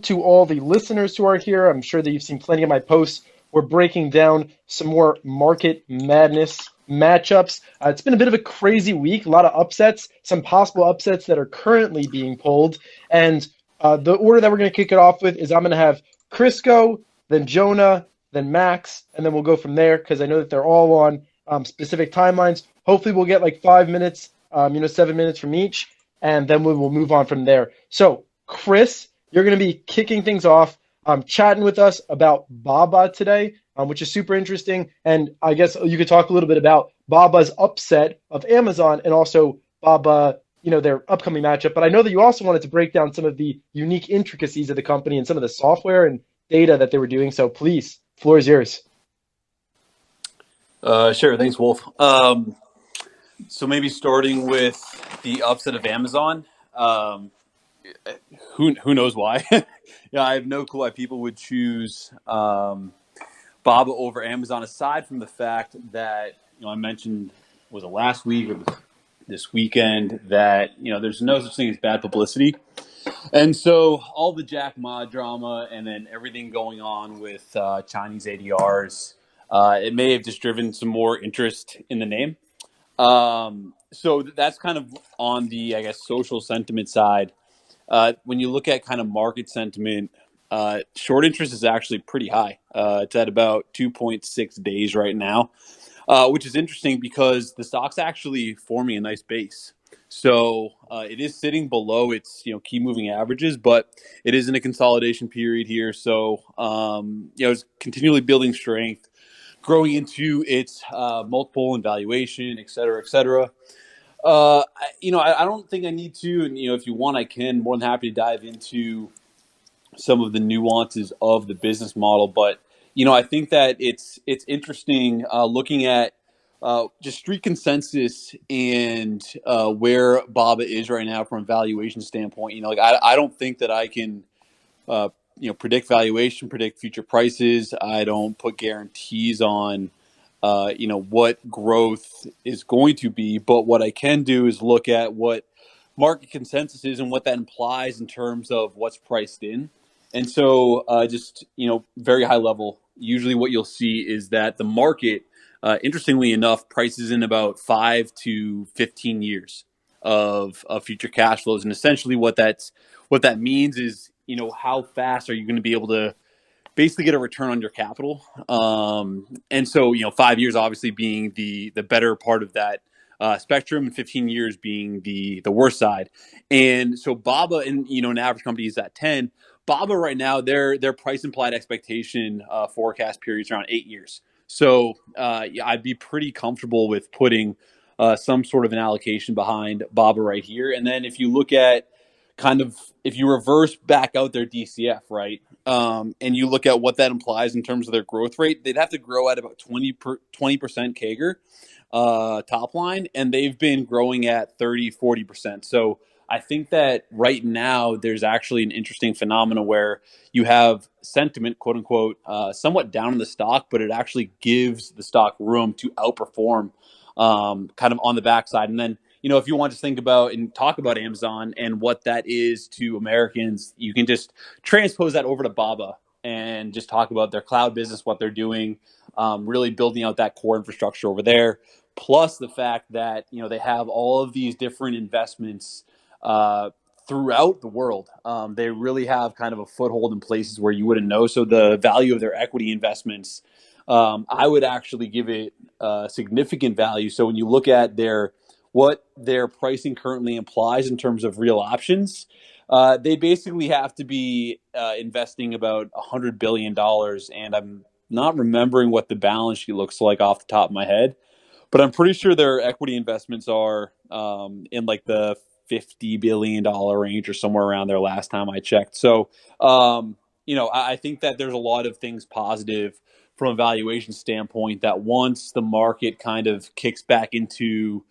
to all the listeners who are here. I'm sure that you've seen plenty of my posts. We're breaking down some more market madness matchups. It's been a bit of a crazy week, a lot of upsets, some possible upsets that are currently being pulled. And the order that we're going to kick it off with is I'm going to have Chris go, then Jonah, then Max, and then we'll go from there because I know that they're all on specific timelines. Hopefully we'll get like 5 minutes, 7 minutes from each, and then we will move on from there. So Chris, you're going to be kicking things off, chatting with us about Baba today, which is super interesting. And I guess you could talk a little bit about Baba's upset of Amazon and also Baba, their upcoming matchup. But I know that you also wanted to break down some of the unique intricacies of the company and some of the software and data that they were doing. So please, floor is yours. Sure. Thanks, Wolf. So maybe starting with the upset of Amazon. Who knows why? Yeah, I have no clue why people would choose Baba over Amazon, aside from the fact that I mentioned, was it last week or this weekend, that there's no such thing as bad publicity, and so all the Jack Ma drama and then everything going on with Chinese ADRs, it may have just driven some more interest in the name. So that's kind of on the, I guess, social sentiment side. When you look at kind of market sentiment, short interest is actually pretty high. It's at about 2.6 days right now, which is interesting because the stock's actually forming a nice base. So it is sitting below its key moving averages, but it is in a consolidation period here. So it's continually building strength, growing into its multiple and valuation, et cetera, et cetera. I don't think I need to, and if you want, I can. More than happy to dive into some of the nuances of the business model, but I think that it's interesting looking at just street consensus and where Baba is right now from a valuation standpoint. I don't think that I can predict valuation, predict future prices. I don't put guarantees on what growth is going to be, but what I can do is look at what market consensus is and what that implies in terms of what's priced in. And so just very high level, usually what you'll see is that the market, interestingly enough, prices in about 5 to 15 years of future cash flows. And essentially what that means is, how fast are you going to be able to basically get a return on your capital? And so, 5 years obviously being the better part of that spectrum, and 15 years being the worst side. And so Baba, and an average company is at 10. Baba right now, their price implied expectation forecast period is around 8 years. So I'd be pretty comfortable with putting some sort of an allocation behind Baba right here. And then if you look at if you reverse back out their DCF, right, and you look at what that implies in terms of their growth rate, they'd have to grow at about 20% CAGR top line, and they've been growing at 30-40%. So I think that right now there's actually an interesting phenomenon where you have sentiment, quote unquote, somewhat down in the stock, but it actually gives the stock room to outperform kind of on the backside. And then, if you want to think about and talk about Amazon and what that is to Americans, you can just transpose that over to Baba and just talk about their cloud business, what they're doing, really building out that core infrastructure over there. Plus the fact that, they have all of these different investments throughout the world. They really have kind of a foothold in places where you wouldn't know. So the value of their equity investments, I would actually give it significant value. So when you look at what their pricing currently implies in terms of real options, they basically have to be investing about $100 billion. And I'm not remembering what the balance sheet looks like off the top of my head, but I'm pretty sure their equity investments are in like the $50 billion range or somewhere around there last time I checked. So, I think that there's a lot of things positive from a valuation standpoint that once the market kind of kicks back into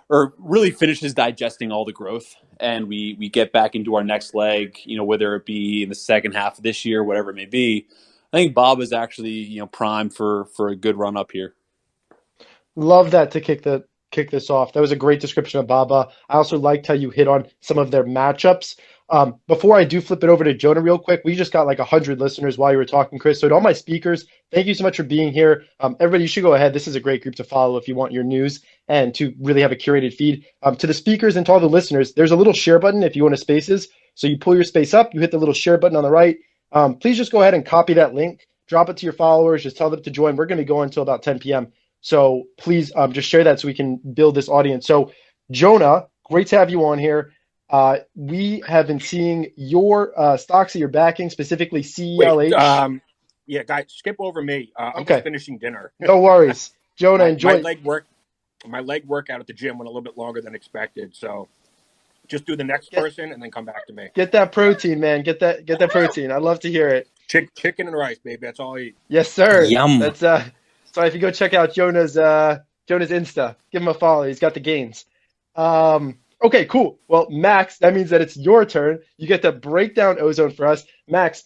or really finishes digesting all the growth and we get back into our next leg, whether it be in the second half of this year, whatever it may be, I think Bob is actually, primed for a good run up here. Love that to kick this off. That was a great description of Baba. I also liked how you hit on some of their matchups. Before I do flip it over to Jonah real quick, we just got like 100 listeners while you were talking, Chris. So to all my speakers, thank you so much for being here. Everybody, you should go ahead. This is a great group to follow if you want your news and to really have a curated feed. To the speakers and to all the listeners, there's a little share button if you want to spaces. So you pull your space up, you hit the little share button on the right. Please just go ahead and copy that link, drop it to your followers, just tell them to join. We're going to be going until about 10 p.m. So please just share that so we can build this audience. So Jonah, great to have you on here. We have been seeing your stocks that you're backing, specifically CELH. Wait, yeah, guys, skip over me. I'm Okay. just finishing dinner. No worries. Jonah, enjoy. My leg workout at the gym went a little bit longer than expected, so just do the next person and then come back to me. Get that protein, man. Get that protein. I'd love to hear it. Chicken and rice, baby. That's all I eat. Yes, sir. Yum. That's so if you go check out Jonah's Insta, give him a follow. He's got the gains. Okay, cool. Well, Max, that means that it's your turn. You get to break down Ozone for us. Max,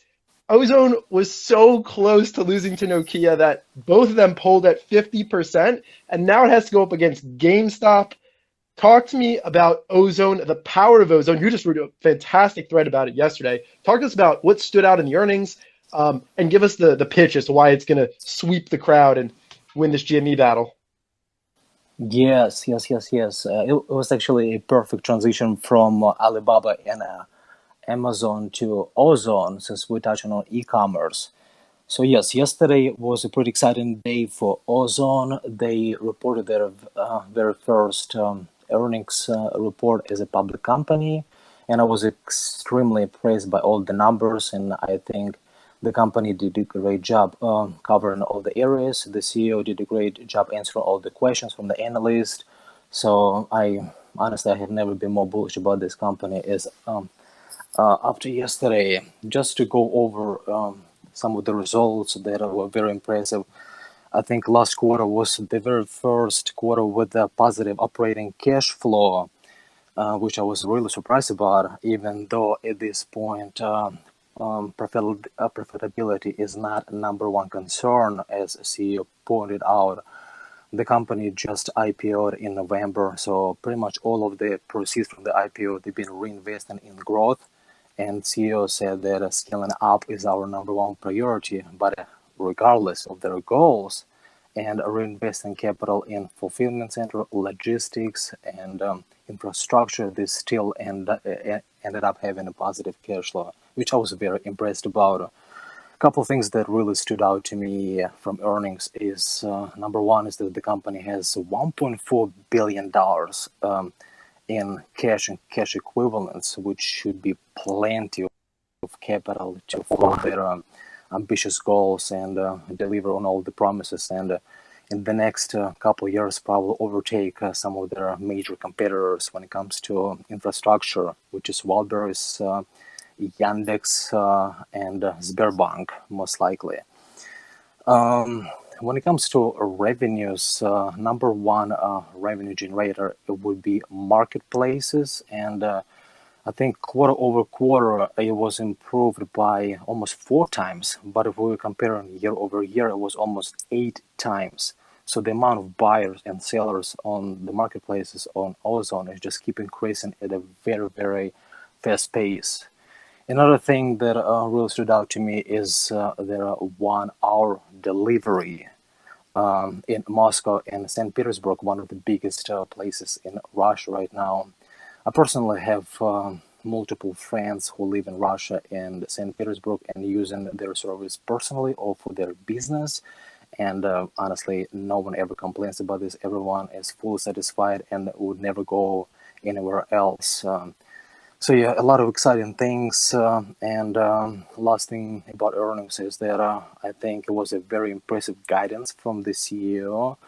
Ozone was so close to losing to Nokia that both of them pulled at 50%, and now it has to go up against GameStop. Talk to me about Ozone, the power of Ozone. You just wrote a fantastic thread about it yesterday. Talk to us about what stood out in the earnings, and give us the pitch as to why it's going to sweep the crowd and win this GME battle. Yes. It was actually a perfect transition from Alibaba and Amazon to Ozone, since we're touching on e-commerce. So yes, yesterday was a pretty exciting day for Ozone. They reported their very first earnings report as a public company, and I was extremely impressed by all the numbers, and I think the company did a great job covering all the areas. The CEO did a great job answering all the questions from the analyst. So I honestly have never been more bullish about this company as after yesterday. Just to go over some of the results that were very impressive. I think last quarter was the very first quarter with a positive operating cash flow, which I was really surprised about, even though at this point profitability is not number one concern, as CEO pointed out. The company just IPO'd in November, so pretty much all of the proceeds from the IPO, they've been reinvesting in growth. And CEO said that scaling up is our number one priority, but regardless of their goals, and reinvesting capital in fulfillment center, logistics, and infrastructure, they still ended up having a positive cash flow, which I was very impressed about. A couple of things that really stood out to me from earnings is, number one is that the company has $1.4 billion in cash and cash equivalents, which should be plenty of capital to follow their ambitious goals and deliver on all the promises, and in the next couple of years probably overtake some of their major competitors when it comes to infrastructure, which is Wildberries, Yandex, and Sberbank, most likely. When it comes to revenues, number one revenue generator, it would be marketplaces, and I think quarter over quarter it was improved by almost 4 times, but if we were comparing year over year, it was almost 8 times. So the amount of buyers and sellers on the marketplaces on Ozone is just keep increasing at a very, very fast pace. Another thing that really stood out to me is their 1-hour delivery in Moscow and St. Petersburg, one of the biggest places in Russia right now. I personally have multiple friends who live in Russia and St. Petersburg and using their service personally or for their business. And honestly, no one ever complains about this. Everyone is fully satisfied and would never go anywhere else. So yeah, a lot of exciting things. And last thing about earnings is that I think it was a very impressive guidance from the CEO.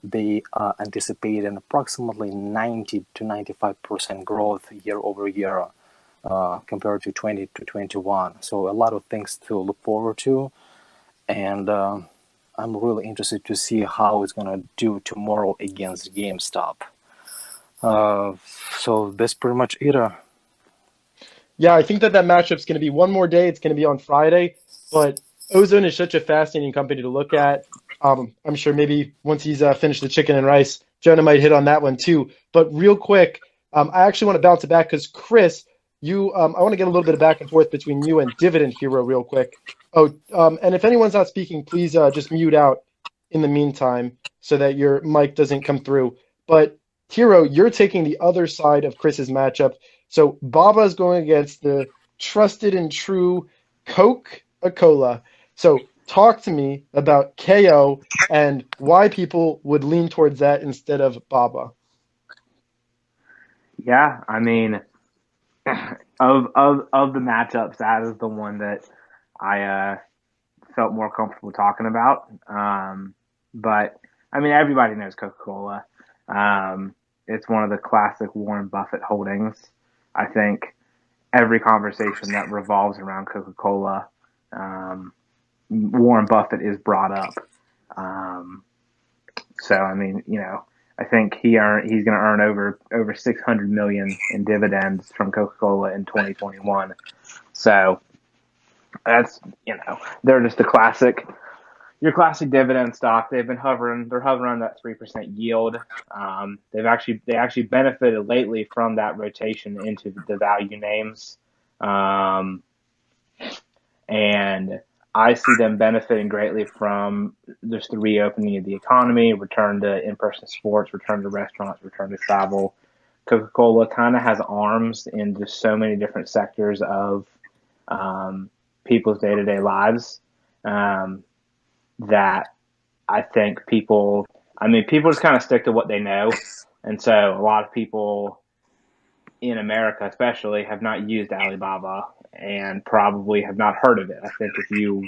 They anticipate an approximately 90 to 95% growth year over year compared to 20 to 21. So a lot of things to look forward to. And I'm really interested to see how it's going to do tomorrow against GameStop. So that's pretty much it. Yeah, I think that matchup's going to be one more day. It's going to be on Friday, but Ozone is such a fascinating company to look at. I'm sure maybe once he's finished the chicken and rice, Jonah might hit on that one too. But real quick, I actually want to bounce it back because Chris, you, I want to get a little bit of back and forth between you and Dividend Hero real quick. Oh, and if anyone's not speaking, please just mute out in the meantime so that your mic doesn't come through. But Hero, you're taking the other side of Chris's matchup. So Baba is going against the trusted and true Coca-Cola. So talk to me about KO and why people would lean towards that instead of Baba. Yeah, I mean, of the matchups, that is the one that I felt more comfortable talking about. But I mean, everybody knows Coca-Cola. It's one of the classic Warren Buffett holdings. I think every conversation that revolves around Coca-Cola, Warren Buffett is brought up. So I mean, I think he's going to earn over $600 million in dividends from Coca-Cola in 2021. So that's, they're just your classic dividend stock. They're hovering on that 3% yield. They actually benefited lately from that rotation into the value names. And I see them benefiting greatly from just the reopening of the economy, return to in-person sports, return to restaurants, return to travel. Coca-Cola kind of has arms in just so many different sectors of people's day-to-day lives that I think people just kind of stick to what they know. And so a lot of people in America especially have not used Alibaba and probably have not heard of it. I think if you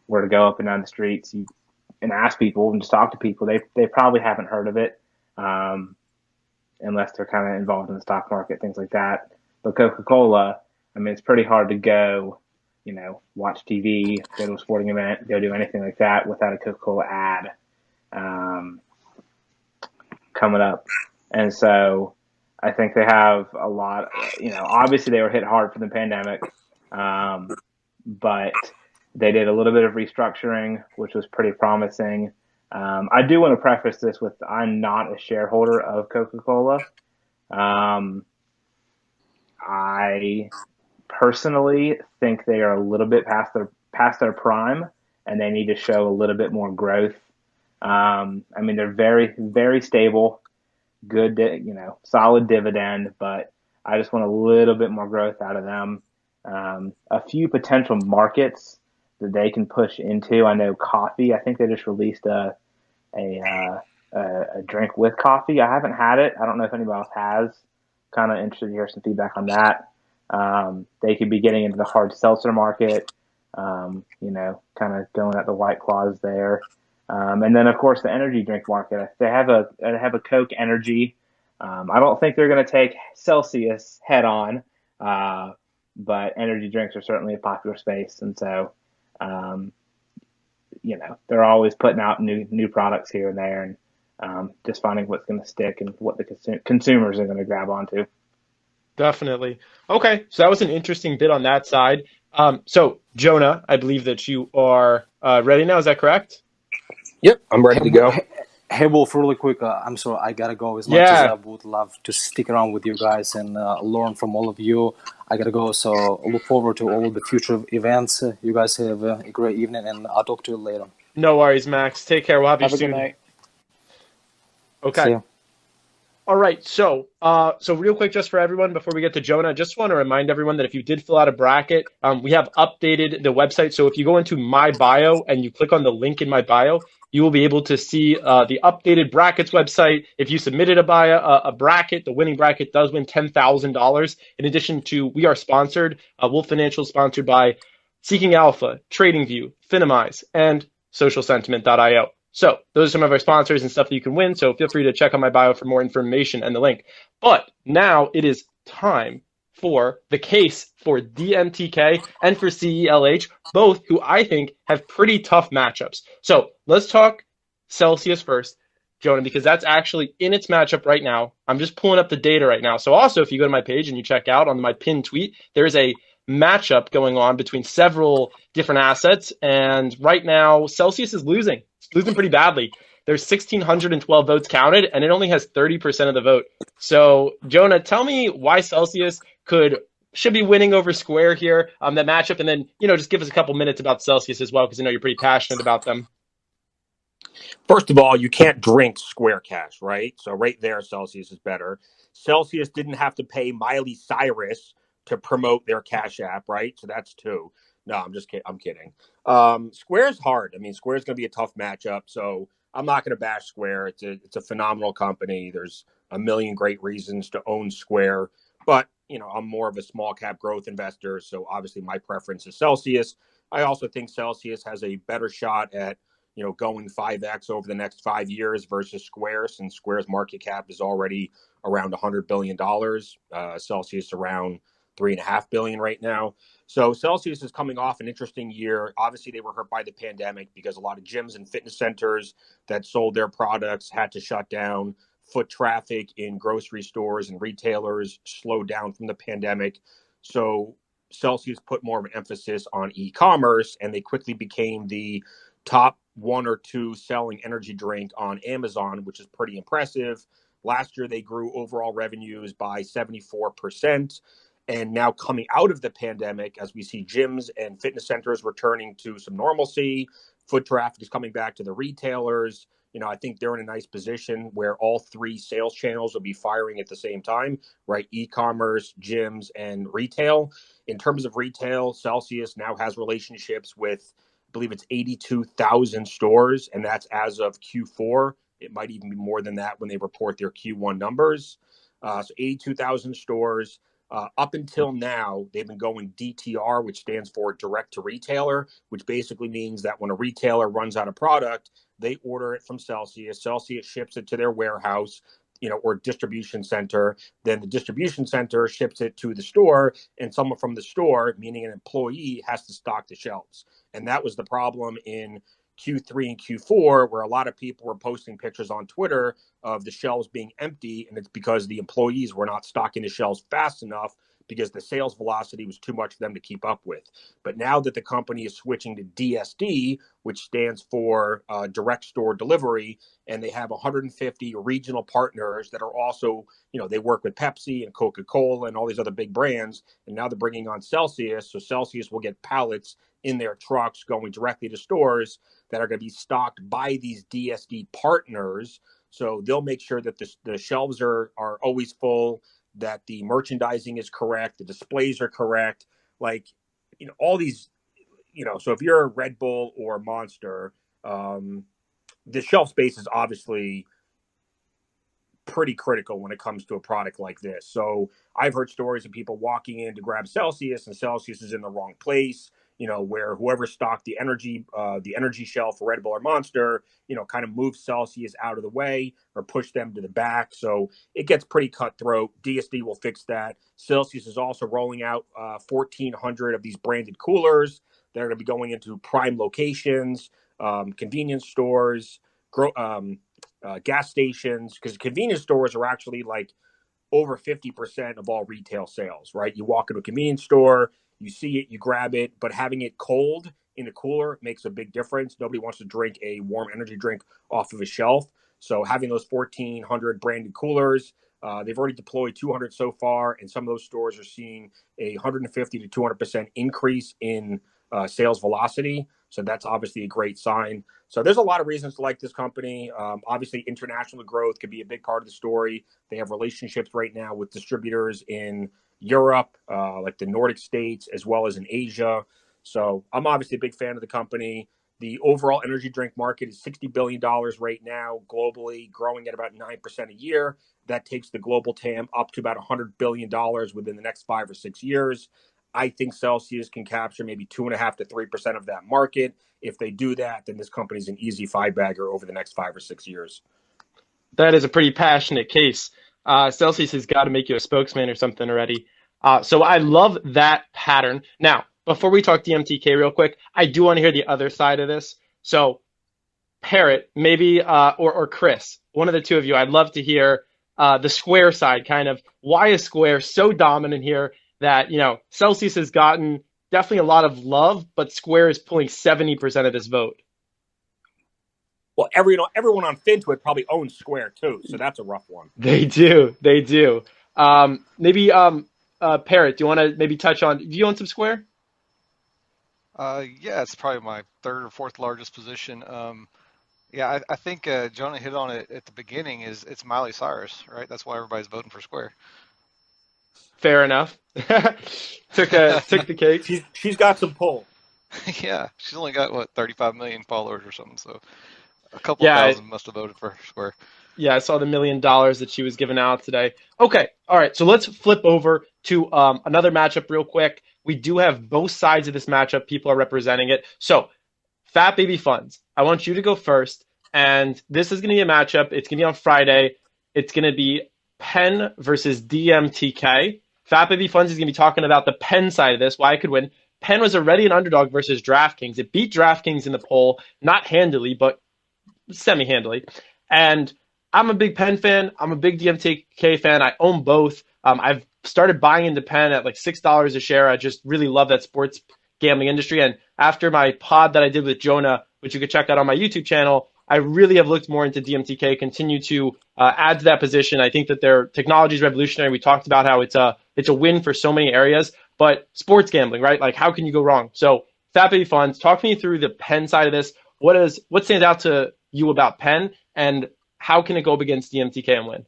were to go up and down the streets and ask people and just talk to people, they probably haven't heard of it unless they're kind of involved in the stock market, things like that. But Coca-Cola, I mean, it's pretty hard to go, watch TV, go to a sporting event, go do anything like that without a Coca-Cola ad coming up. And so I think they have a lot, obviously they were hit hard from the pandemic, but they did a little bit of restructuring, which was pretty promising. I do want to preface this with I'm not a shareholder of Coca-Cola. I personally think they are a little bit past their prime, and they need to show a little bit more growth. I mean, they're very, very stable, good, solid dividend, but I just want a little bit more growth out of them. A few potential markets that they can push into. I know coffee. I think they just released a drink with coffee. I haven't had it. I don't know if anybody else has. Kind of interested to hear some feedback on that. They could be getting into the hard seltzer market. Kind of going at the White Claws there. And then of course the energy drink market. They have a Coke Energy. I don't think they're going to take Celsius head on, but energy drinks are certainly a popular space, and so they're always putting out new products here and there, and just finding what's going to stick and what the consumers are going to grab onto. Definitely. Okay, so that was an interesting bit on that side. So Jonah, I believe that you are ready now. Is that correct? Yep, I'm ready to go. Hey, Wolf, really quick. I'm sorry, I gotta go. As much as I would love to stick around with you guys and learn from all of you, I gotta go. So look forward to all of the future events. You guys have a great evening, and I'll talk to you later. No worries, Max. Take care. We'll have you soon. Have a good night. Okay. All right. So real quick, just for everyone, before we get to Jonah, I just want to remind everyone that if you did fill out a bracket, we have updated the website. So if you go into my bio and you click on the link in my bio, you will be able to see the updated brackets website. If you submitted a bracket, the winning bracket does win $10,000. In addition to, we are sponsored, Wolf Financial is sponsored by Seeking Alpha, TradingView, Finimize, and SocialSentiment.io. So those are some of our sponsors and stuff that you can win. So feel free to check out my bio for more information and the link. But now it is time for the case for DMTK and for CELH, both who I think have pretty tough matchups. So let's talk Celsius first, Jonah, because that's actually in its matchup right now. I'm just pulling up the data right now. So also, if you go to my page and you check out on my pinned tweet, there's a matchup going on between several different assets. And right now, Celsius is losing. It's losing pretty badly. There's 1,612 votes counted, and it only has 30% of the vote. So, Jonah, tell me why Celsius could should be winning over Square here, that matchup. And then, just give us a couple minutes about Celsius as well, because I know you're pretty passionate about them. First of all, you can't drink Square Cash, right? So right there, Celsius is better. Celsius didn't have to pay Miley Cyrus to promote their Cash App, right? So that's two. No, I'm just kidding. I'm kidding. Square's hard. I mean, Square's going to be a tough matchup. So I'm not going to bash Square. It's a phenomenal company. There's a million great reasons to own Square, but I'm more of a small cap growth investor. So obviously my preference is Celsius. I also think Celsius has a better shot at going 5x over the next 5 years versus Square, since Square's market cap is already around $100 billion. Celsius around $3.5 billion right now. So Celsius is coming off an interesting year. Obviously, they were hurt by the pandemic because a lot of gyms and fitness centers that sold their products had to shut down. Foot traffic in grocery stores and retailers slowed down from the pandemic. So Celsius put more of an emphasis on e-commerce, and they quickly became the top one or two selling energy drink on Amazon, which is pretty impressive. Last year, they grew overall revenues by 74%. And now coming out of the pandemic, as we see gyms and fitness centers returning to some normalcy, foot traffic is coming back to the retailers. I think they're in a nice position where all three sales channels will be firing at the same time, right? E-commerce, gyms, and retail. In terms of retail, Celsius now has relationships with, I believe it's 82,000 stores, and that's as of Q4. It might even be more than that when they report their Q1 numbers. So 82,000 stores. Up until now, they've been going DTR, which stands for direct to retailer, which basically means that when a retailer runs out of product, they order it from Celsius. Celsius ships it to their warehouse, or distribution center. Then the distribution center ships it to the store, and someone from the store, meaning an employee, has to stock the shelves. And that was the problem in Q3 and Q4, where a lot of people were posting pictures on Twitter of the shelves being empty, and it's because the employees were not stocking the shelves fast enough because the sales velocity was too much for them to keep up with. But now that the company is switching to DSD, which stands for direct store delivery, and they have 150 regional partners that are also, they work with Pepsi and Coca-Cola and all these other big brands, and now they're bringing on Celsius, so Celsius will get pallets in their trucks going directly to stores that are going to be stocked by these DSD partners. So they'll make sure that the shelves are always full, that the merchandising is correct, the displays are correct, all these, so if you're a Red Bull or Monster, the shelf space is obviously pretty critical when it comes to a product like this. So I've heard stories of people walking in to grab Celsius, and Celsius is in the wrong place, where whoever stocked the energy shelf for Red Bull or Monster, kind of moves Celsius out of the way or push them to the back. So it gets pretty cutthroat. DSD will fix that. Celsius is also rolling out 1,400 of these branded coolers. They're going to be going into prime locations, convenience stores, gas stations, because convenience stores are actually like over 50% of all retail sales, right? You walk into a convenience store, you see it, you grab it, but having it cold in a cooler makes a big difference. Nobody wants to drink a warm energy drink off of a shelf. So having those 1,400 branded coolers, they've already deployed 200 so far, and some of those stores are seeing a 150 to 200% increase in sales velocity. So that's obviously a great sign. So there's a lot of reasons to like this company. Obviously, international growth could be a big part of the story. They have relationships right now with distributors in Europe, like the Nordic states, as well as in Asia. So I'm obviously a big fan of the company. The overall energy drink market is $60 billion right now globally, growing at about 9% a year. That takes the global TAM up to about $100 billion within the next 5 or 6 years. I think Celsius can capture maybe 2.5% to 3% of that market. If they do that, then this company's an easy five-bagger over the next 5 or 6 years. That is a pretty passionate case. Celsius has got to make you a spokesman or something already. So I love that pattern. Now, before we talk DMTK real quick, I do want to hear the other side of this. So Parrot, maybe, or Chris, one of the two of you, I'd love to hear the Square side, kind of why is Square so dominant here that, Celsius has gotten definitely a lot of love, but Square is pulling 70% of this vote. Well, everyone on FinTwit probably owns Square too, so that's a rough one. They do. Maybe Parrot, do you want to maybe touch on? Do you own some Square? Yeah, it's probably my third or fourth largest position. Yeah, I think Jonah hit on it at the beginning. Is it's Miley Cyrus, right? That's why everybody's voting for Square. Fair enough. Took the cake. She's got some pull. Yeah, she's only got what 35 million followers or something, so a couple Yeah, thousand must have voted for Square. yeah, I saw the $1 million that she was giving out today. Okay, all right. So let's flip over to another matchup real quick. We do have both sides of this matchup. People are representing it. So, Fat Baby Funds, I want you to go first. And this is going to be a matchup. It's going to be on Friday. It's going to be Penn versus DMTK. Fat Baby Funds is going to be talking about the Penn side of this, why I could win. Penn was already an underdog versus DraftKings. It beat DraftKings in the poll, not handily, but semi-handily. And I'm a big Penn fan. I'm a big DMTK fan. I own both. I've started buying into Penn at like $6 a share. I just really love that sports gambling industry. And after my pod that I did with Jonah, which you could check out on my YouTube channel, I really have looked more into DMTK, continue to add to that position. I think that their technology is revolutionary. We talked about how it's a win for so many areas, but sports gambling, right? Like, how can you go wrong? So, Fat Baby Funds, talk me through the Penn side of this. What stands out to you about Penn, and how can it go up against DMTK and win?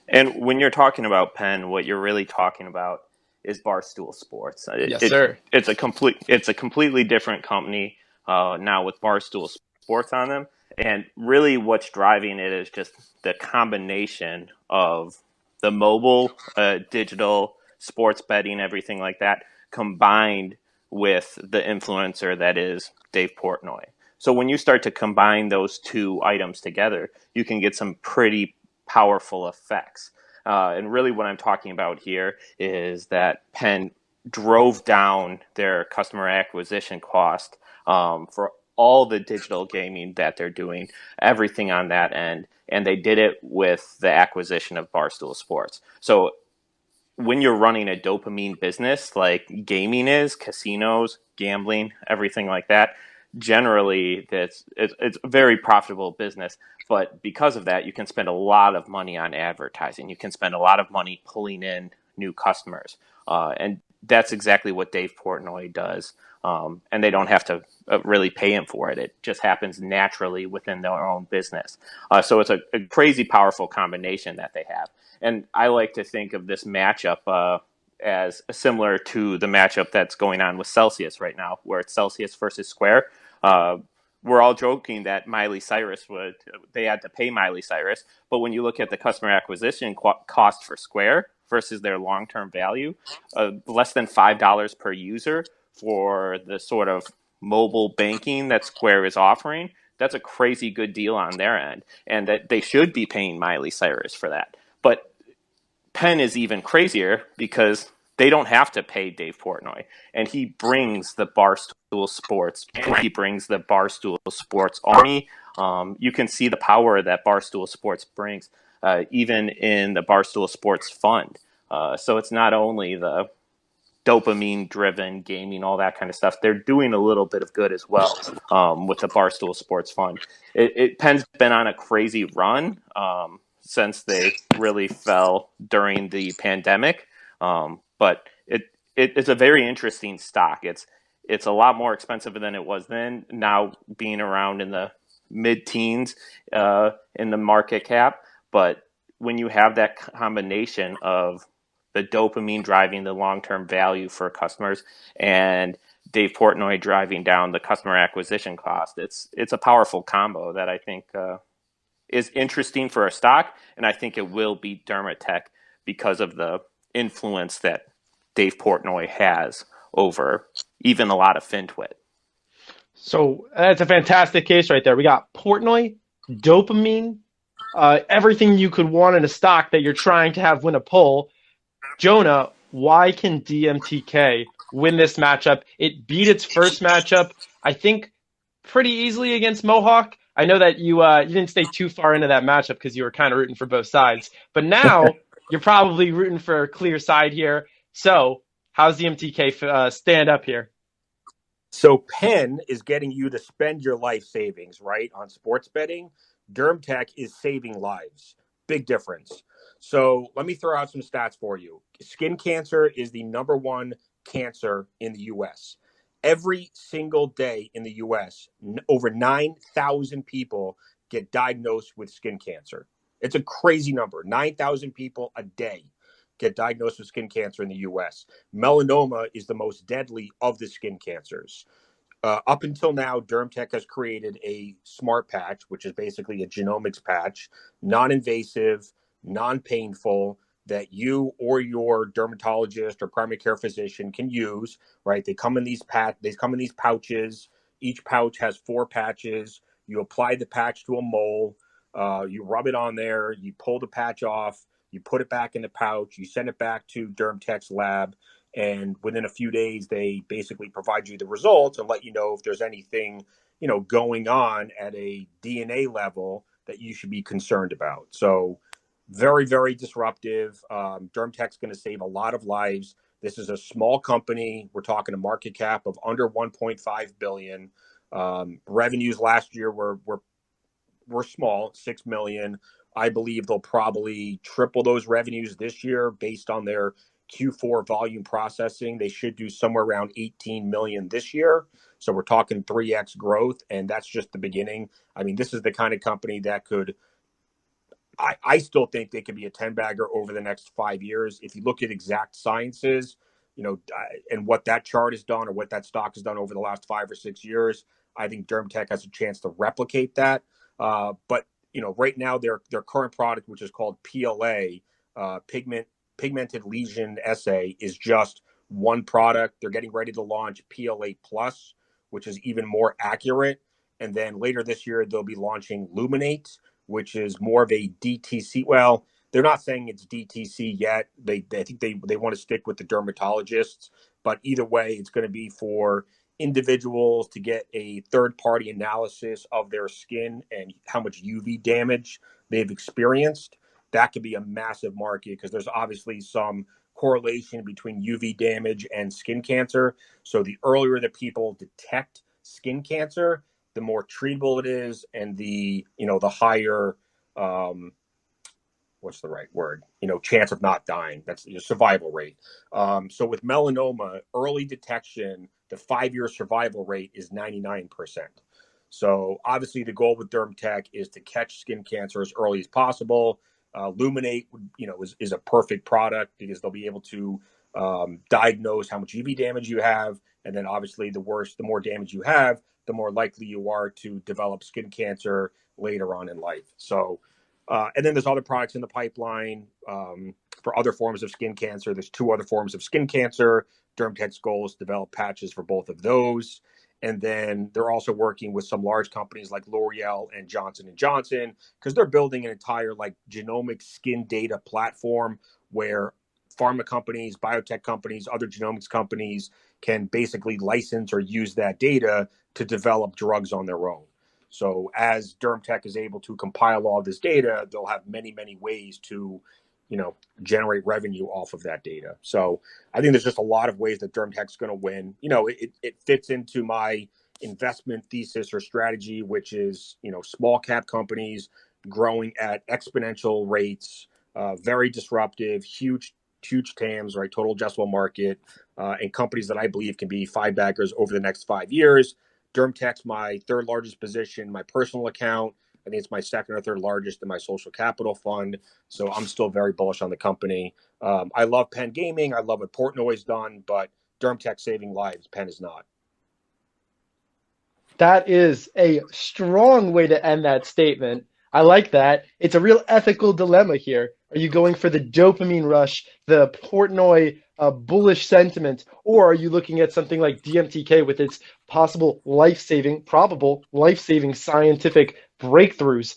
And when you're talking about Penn, what you're really talking about is Barstool Sports. Yes, sir. It's a completely different company now with Barstool Sports on them. And really what's driving it is just the combination of the mobile, digital, sports betting, everything like that, combined with the influencer that is Dave Portnoy. So when you start to combine those two items together, you can get some pretty powerful effects. And really what I'm talking about here is that Penn drove down their customer acquisition cost for all the digital gaming that they're doing, everything on that end. And they did it with the acquisition of Barstool Sports. So when you're running a dopamine business like gaming is, casinos, gambling, everything like that, generally it's a very profitable business. But because of that, you can spend a lot of money on advertising. You can spend a lot of money pulling in new customers. And that's exactly what Dave Portnoy does. And they don't have to really pay him for it. It just happens naturally within their own business. So it's a crazy powerful combination that they have. And I like to think of this matchup as similar to the matchup that's going on with Celsius right now, where it's Celsius versus Square. We're all joking that they had to pay Miley Cyrus. But when you look at the customer acquisition cost for Square versus their long-term value, less than $5 per user for the sort of mobile banking that Square is offering, that's a crazy good deal on their end. And that they should be paying Miley Cyrus for that. But Penn is even crazier because they don't have to pay Dave Portnoy, and he brings the Barstool Sports. He brings the Barstool Sports army. You can see the power that Barstool Sports brings, even in the Barstool Sports Fund. So it's not only the dopamine-driven gaming, all that kind of stuff. They're doing a little bit of good as well with the Barstool Sports Fund. Penn's been on a crazy run since they really fell during the pandemic. But it's a very interesting stock. It's a lot more expensive than it was then. Now being around in the mid-teens in the market cap. But when you have that combination of the dopamine driving the long-term value for customers and Dave Portnoy driving down the customer acquisition cost, it's a powerful combo that I think is interesting for a stock, and I think it will beat DermTech because of the influence that Dave Portnoy has over even a lot of FinTwit. So that's a fantastic case right there. We got Portnoy, dopamine, everything you could want in a stock that you're trying to have win a poll. Jonah, why can DMTK win this matchup? It beat its first matchup, I think, pretty easily against Mohawk. I know that you didn't stay too far into that matchup because you were kind of rooting for both sides. But now you're probably rooting for a clear side here. So how's DMTK stand up here? So Penn is getting you to spend your life savings, right, on sports betting. DermTech is saving lives. Big difference. So let me throw out some stats for you. Skin cancer is the #1 cancer in the U.S. Every single day in the U.S., over 9,000 people get diagnosed with skin cancer. It's a crazy number. 9,000 people a day get diagnosed with skin cancer in the U.S. Melanoma is the most deadly of the skin cancers. Up until now, DermTech has created a smart patch, which is basically a genomics patch, non-invasive, non-painful, that you or your dermatologist or primary care physician can use. Right? They come in these pouches. Each pouch has 4 patches. You apply the patch to a mole. You rub it on there. You pull the patch off. You put it back in the pouch. You send it back to DermTech's lab. And within a few days, they basically provide you the results and let you know if there's anything, going on at a DNA level that you should be concerned about. So very, very disruptive. DermTech's going to save a lot of lives. This is a small company. We're talking a market cap of under 1.5 billion. Revenues last year were small, 6 million. I believe they'll probably triple those revenues this year based on their Q4 volume processing. They should do somewhere around 18 million this year. So we're talking 3x growth, and that's just the beginning. I mean, this is the kind of company that could, I still think they could be a 10 bagger over the next 5 years. If you look at Exact Sciences, and what that chart has done or what that stock has done over the last 5 or 6 years, I think DermTech has a chance to replicate that. But right now their current product, which is called PLA, pigmented lesion assay, is just one product. They're getting ready to launch PLA Plus, which is even more accurate. And then later this year, they'll be launching Luminate, which is more of a DTC. Well, they're not saying it's DTC yet. I think they want to stick with the dermatologists. But either way, it's going to be for individuals to get a third-party analysis of their skin and how much UV damage they've experienced. That could be a massive market because there's obviously some correlation between UV damage and skin cancer. So the earlier that people detect skin cancer, the more treatable it is, and the higher what's the right word? Chance of not dying. That's your survival rate. So with melanoma, early detection, the 5-year survival rate is 99%. So obviously the goal with DermTech is to catch skin cancer as early as possible. Luminate, is a perfect product because they'll be able to diagnose how much UV damage you have, and then obviously the more damage you have, the more likely you are to develop skin cancer later on in life. So, and then there's other products in the pipeline for other forms of skin cancer. There's 2 other forms of skin cancer. DermTech's goal is to develop patches for both of those. And then they're also working with some large companies like L'Oreal and Johnson & Johnson because they're building an entire genomic skin data platform where pharma companies, biotech companies, other genomics companies can basically license or use that data to develop drugs on their own. So as DermTech is able to compile all this data, they'll have many, many ways to generate revenue off of that data. So I think there's just a lot of ways that DermTech's going to win. It fits into my investment thesis or strategy, which is, small cap companies growing at exponential rates, very disruptive, huge TAMs, right? Total addressable market, and companies that I believe can be 5 baggers over the next 5 years. DermTech's my 3rd largest position, my personal account. I think it's my 2nd or 3rd largest in my social capital fund. So I'm still very bullish on the company. I love Penn Gaming. I love what Portnoy's done, but DermTech saving lives. Penn is not. That is a strong way to end that statement. I like that. It's a real ethical dilemma here. Are you going for the dopamine rush, the Portnoy bullish sentiment, or are you looking at something like DMTK with its probable life-saving scientific breakthroughs?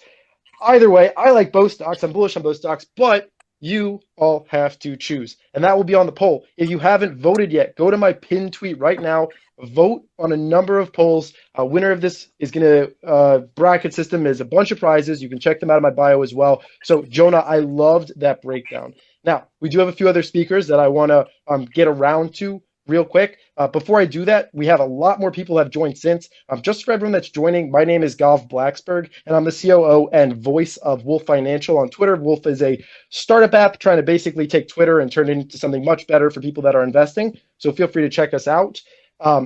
Either way, I like both stocks. I'm bullish on both stocks, but you all have to choose. And that will be on the poll. If you haven't voted yet, go to my pinned tweet right now. Vote on a number of polls. Winner of this is going to bracket system is a bunch of prizes. You can check them out in my bio as well. So, Jonah, I loved that breakdown. Now, we do have a few other speakers that I want to get around to real quick. Before I do that, we have a lot more people have joined since. Just for everyone that's joining, my name is Golf Blacksburg, and I'm the COO and voice of Wolf Financial on Twitter. Wolf is a startup app trying to basically take Twitter and turn it into something much better for people that are investing. So feel free to check us out.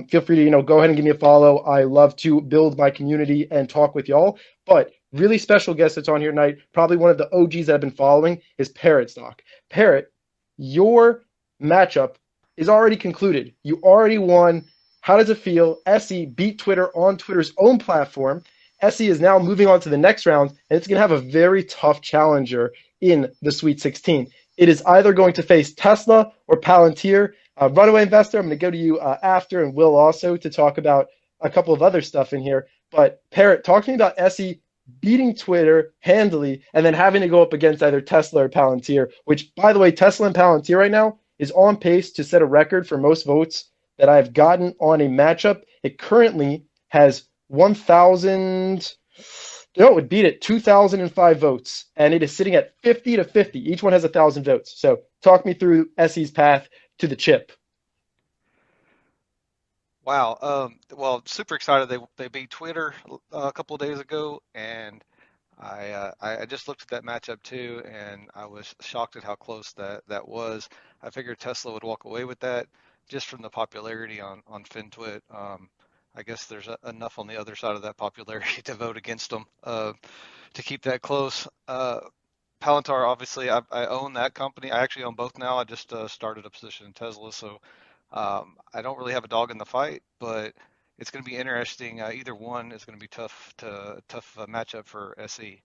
Feel free to go ahead and give me a follow. I love to build my community and talk with y'all. But really special guest that's on here tonight, probably one of the OGs that I've been following, is Parrot Stock. Parrot, your matchup is already concluded. You already won. How does it feel? SE beat Twitter on Twitter's own platform. SE is now moving on to the next round, and it's going to have a very tough challenger in the Sweet 16. It is either going to face Tesla or Palantir. Runaway Investor, I'm going to go to you after, and Will also, to talk about a couple of other stuff in here. But Parrot, talk to me about SE beating Twitter handily and then having to go up against either Tesla or Palantir, which, by the way, Tesla and Palantir right now is on pace to set a record for most votes that I've gotten on a matchup. It currently has 1,000, no, it would beat it, 2,005 votes, and it is sitting at 50 to 50. Each one has 1,000 votes. So talk me through SE's path to the chip. Wow. Well, super excited they beat Twitter a couple of days ago, and I just looked at that matchup too, and I was shocked at how close that was. I figured Tesla would walk away with that just from the popularity on FinTwit. I guess there's enough on the other side of that popularity to vote against them to keep that close. Palantir, obviously, I own that company. I actually own both now. I just started a position in Tesla, so I don't really have a dog in the fight, but it's going to be interesting. Either one is going to be tough matchup for SE.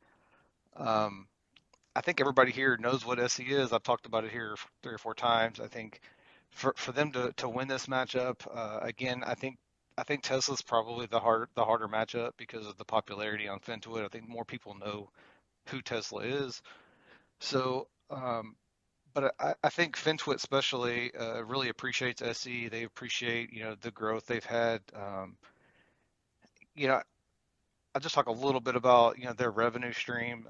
I think everybody here knows what SE is. I've talked about it here 3 or 4 times. I think for them to win this matchup, again, I think Tesla's probably the harder matchup because of the popularity on FinTwit. I think more people know who Tesla is. So, but I think FinTwit especially really appreciates SE. They appreciate the growth they've had. I'll just talk a little bit about their revenue stream.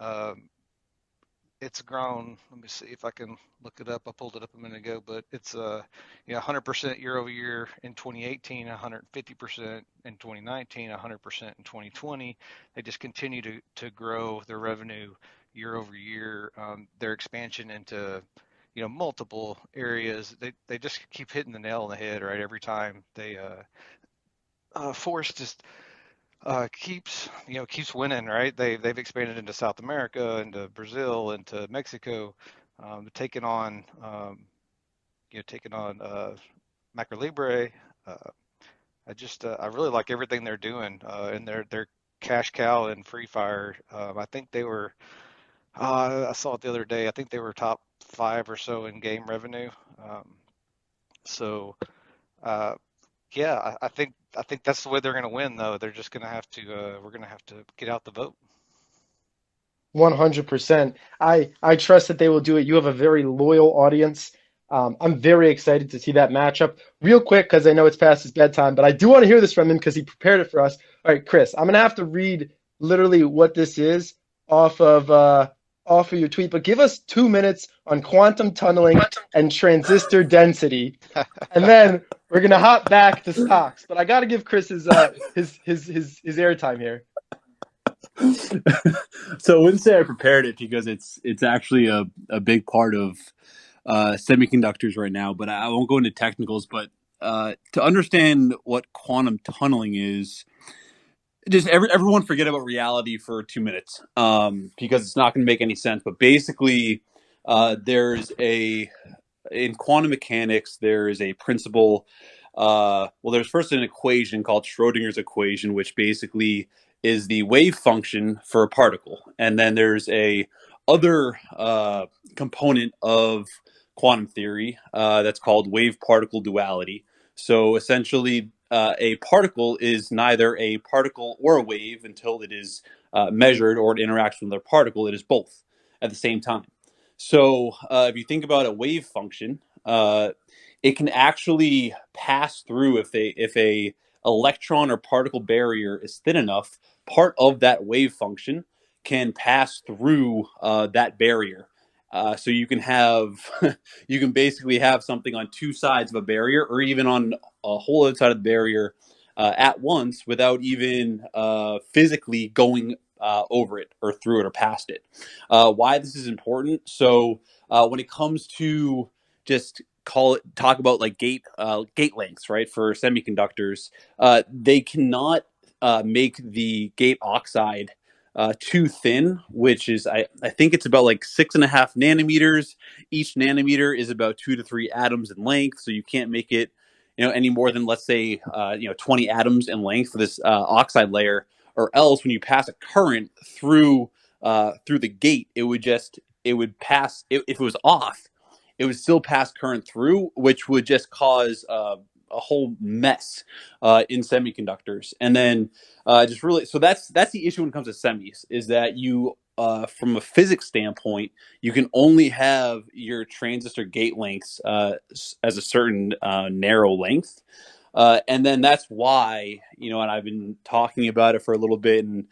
It's grown. Let me see if I can look it up. I pulled it up a minute ago, but it's 100% year over year in 2018, 150% in 2019, 100% in 2020. They just continue to grow their revenue year over year. Their expansion into multiple areas. They just keep hitting the nail on the head, right? Every time they Forrest just keeps winning, right? They've expanded into South America, into Brazil, into Mexico, taking on Macro Libre. I really like everything they're doing, and their cash cow and Free Fire. I think they were. I saw it the other day. I think they were top 5 or so in game revenue. So. Yeah, I think that's the way they're going to win, though. They're just going to have to. We're going to have to get out the vote. 100%. I trust that they will do it. You have a very loyal audience. I'm very excited to see that matchup. Real quick, because I know it's past his bedtime, but I do want to hear this from him because he prepared it for us. All right, Chris, I'm going to have to read literally what this is off of your tweet, but give us 2 minutes on quantum tunneling and transistor density, and then we're gonna hop back to stocks. But I got to give Chris his airtime here. So I wouldn't say I prepared it because it's actually a big part of semiconductors right now. But I won't go into technicals. But to understand what quantum tunneling is, just everyone forget about reality for 2 minutes because it's not going to make any sense. But basically, in quantum mechanics, there is a principle. There's first an equation called Schrodinger's equation, which basically is the wave function for a particle, and then there's a other component of quantum theory that's called wave-particle duality. So essentially, a particle is neither a particle or a wave until it is measured or it interacts with another particle. It is both at the same time. So if you think about a wave function, it can actually pass through if a electron or particle barrier is thin enough. Part of that wave function can pass through that barrier. So you can have, you can basically have something on two sides of a barrier, or even on a whole other side of the barrier at once, without even physically going over it or through it or past it. Why this is important? So when it comes to just talk about like gate lengths, right? For semiconductors, they cannot make the gate oxide too thin, which is I think it's about like 6.5 nanometers. Each nanometer is about 2 to 3 atoms in length, so you can't make it, any more than, let's say, 20 atoms in length for this oxide layer. Or else, when you pass a current through the gate, it would pass, if it was off, it would still pass current through, which would just cause a whole mess in semiconductors. And then just really, so that's the issue when it comes to semis, is that you from a physics standpoint, you can only have your transistor gate lengths as a certain narrow length. And then that's why, and I've been talking about it for a little bit, and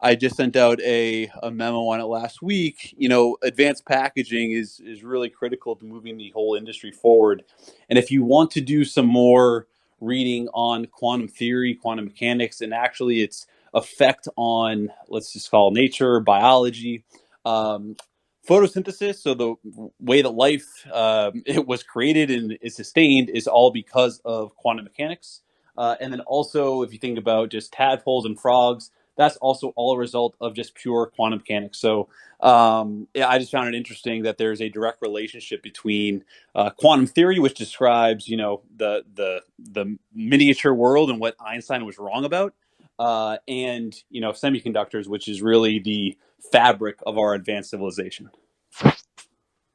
I just sent out a memo on it last week. Advanced packaging is really critical to moving the whole industry forward. And if you want to do some more reading on quantum theory, quantum mechanics, and actually its effect on, let's just call nature, biology, photosynthesis, so the way that life it was created and is sustained, is all because of quantum mechanics. And then also, if you think about just tadpoles and frogs, that's also all a result of just pure quantum mechanics. So yeah, I just found it interesting that there's a direct relationship between quantum theory, which describes, the miniature world and what Einstein was wrong about, and semiconductors, which is really the fabric of our advanced civilization.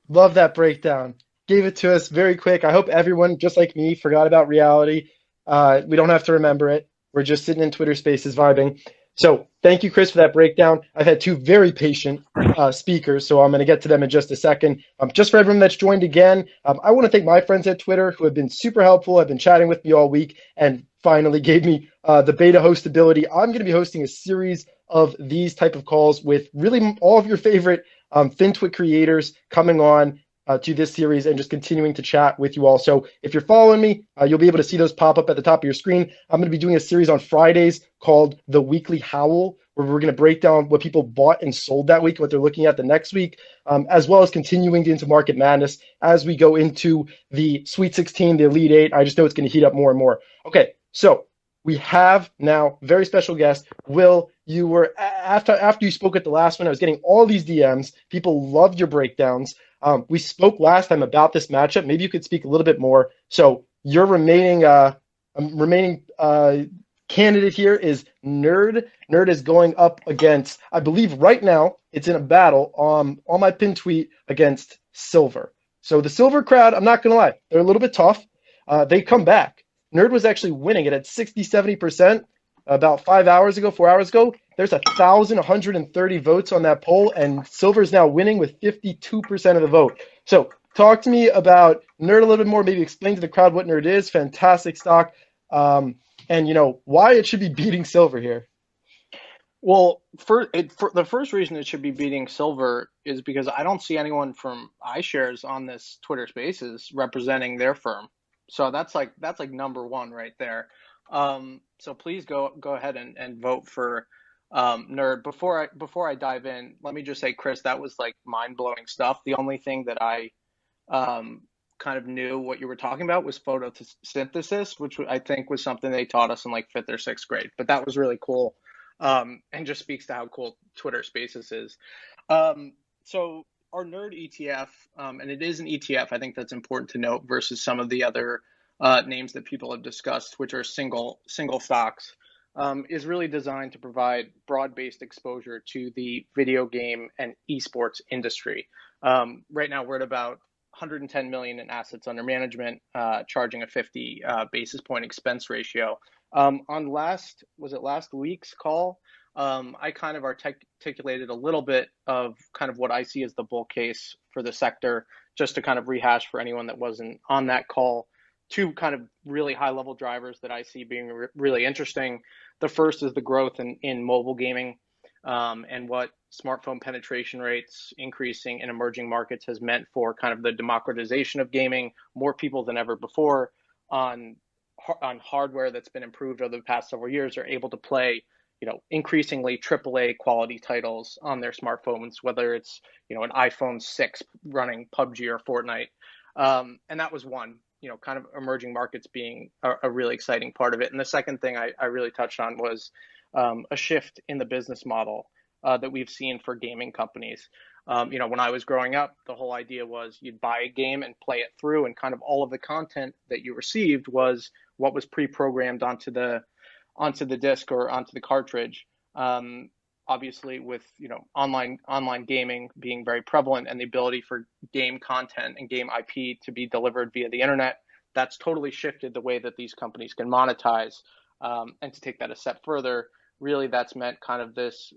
Love that breakdown. Gave it to us very quick. I hope everyone, just like me, forgot about reality. We don't have to remember it. We're just sitting in Twitter Spaces vibing. So thank you, Chris, for that breakdown. I've had two very patient speakers, so I'm going to get to them in just a second. Just for everyone that's joined again, I want to thank my friends at Twitter who have been super helpful, have been chatting with me all week, and finally gave me the beta host ability. I'm going to be hosting a series of these type of calls with really all of your favorite FinTwit creators coming on to this series and just continuing to chat with you all. So if you're following me, you'll be able to see those pop up at the top of your screen. I'm going to be doing a series on Fridays called The Weekly Howl, where we're going to break down what people bought and sold that week, what they're looking at the next week, as well as continuing into Market Madness as we go into the Sweet 16, the Elite Eight. I just know it's going to heat up more and more. Okay, so we have now very special guest. Will, you were after you spoke at the last one, I was getting all these DMs. People loved your breakdowns. We spoke last time about this matchup. Maybe you could speak a little bit more. So your remaining candidate here is Nerd. Nerd is going up against, I believe right now, it's in a battle on my pin tweet against Silver. So the Silver crowd, I'm not going to lie, they're a little bit tough. They come back. Nerd was actually winning it at 60, 70% about 4 hours ago. There's 1,130 votes on that poll, and Silver's now winning with 52% of the vote. So talk to me about Nerd a little bit more. Maybe explain to the crowd what Nerd is. Fantastic stock, and why it should be beating Silver here. Well, the first reason it should be beating Silver is because I don't see anyone from iShares on this Twitter Spaces representing their firm. So that's like number one right there. So please go ahead and vote for Nerd. Before I dive in, let me just say, Chris, that was like mind-blowing stuff. The only thing that I kind of knew what you were talking about was photosynthesis, which I think was something they taught us in like 5th or 6th grade. But that was really cool, and just speaks to how cool Twitter Spaces is. So our Nerd ETF, and it is an ETF, I think that's important to note versus some of the other names that people have discussed, which are single stocks, is really designed to provide broad-based exposure to the video game and esports industry. Right now, we're at about 110 million in assets under management, charging a 50 basis point expense ratio. On last week's call, I kind of articulated a little bit of kind of what I see as the bull case for the sector, just to kind of rehash for anyone that wasn't on that call. Two kind of really high level drivers that I see being really interesting. The first is the growth in mobile gaming. and what smartphone penetration rates increasing in emerging markets has meant for kind of the democratization of gaming. More people than ever before on hardware that's been improved over the past several years are able to play, increasingly AAA quality titles on their smartphones, whether it's, an iPhone 6 running PUBG or Fortnite. And that was one, kind of emerging markets being a really exciting part of it. And the second thing I really touched on was a shift in the business model that we've seen for gaming companies. When I was growing up, the whole idea was you'd buy a game and play it through, and kind of all of the content that you received was what was pre-programmed onto the disc or onto the cartridge. Obviously, with online gaming being very prevalent and the ability for game content and game IP to be delivered via the internet, that's totally shifted the way that these companies can monetize. And to take that a step further, really that's meant kind of this,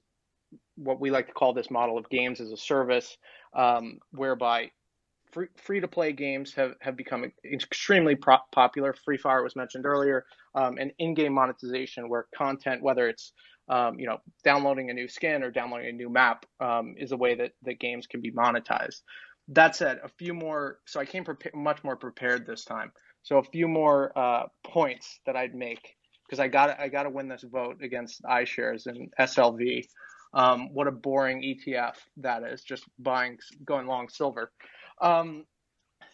what we like to call this model of games as a service, whereby free-to-play games have become extremely popular. Free Fire was mentioned earlier, and in-game monetization where content, whether it's downloading a new skin or downloading a new map, is a way that games can be monetized. That said, a few more, so I came much more prepared this time. So a few more points that I'd make, because I got to win this vote against iShares and SLV. What a boring ETF that is, just going long silver. So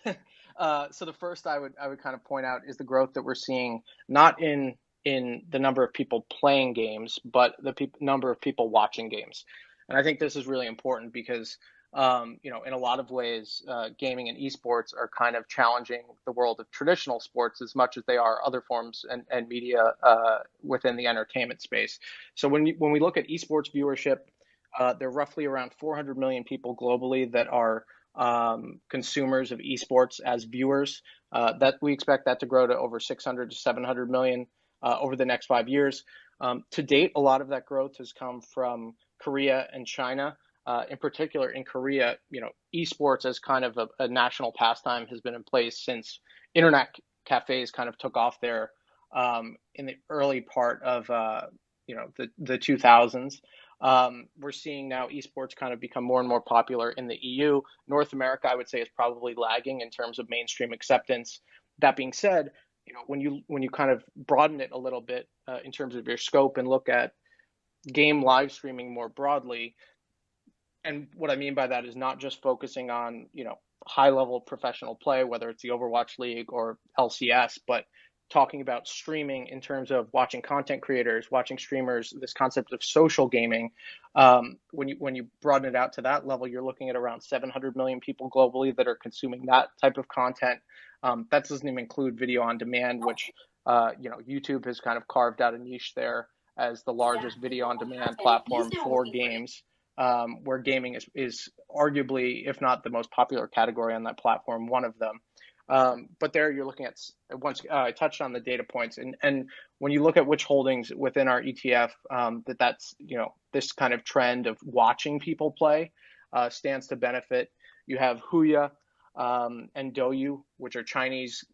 the first I would kind of point out is the growth that we're seeing, not in the number of people playing games, but the number of people watching games. And I think this is really important because, in a lot of ways, gaming and esports are kind of challenging the world of traditional sports as much as they are other forms and media within the entertainment space. So when we look at esports viewership, there are roughly around 400 million people globally that are consumers of esports as viewers. That we expect that to grow to over 600 to 700 million over the next 5 years. To date, a lot of that growth has come from Korea and China. In particular, in Korea, esports as kind of a national pastime has been in place since internet cafes kind of took off there in the early part of the 2000s. We're seeing now esports kind of become more and more popular in the EU. North America, I would say, is probably lagging in terms of mainstream acceptance. That being said, when you kind of broaden it a little bit in terms of your scope and look at game live streaming more broadly, and what I mean by that is not just focusing on high level professional play, whether it's the Overwatch League or LCS, but talking about streaming in terms of watching content creators, watching streamers, this concept of social gaming. When you broaden it out to that level, you're looking at around 700 million people globally that are consuming that type of content. That doesn't even include video on demand, which YouTube has kind of carved out a niche there as the largest video on demand platform for games, where gaming is arguably, if not the most popular category on that platform, one of them. But there you're looking at, once I touched on the data points, and when you look at which holdings within our ETF, that's this kind of trend of watching people play stands to benefit. You have Huya and Douyu, which are Chinese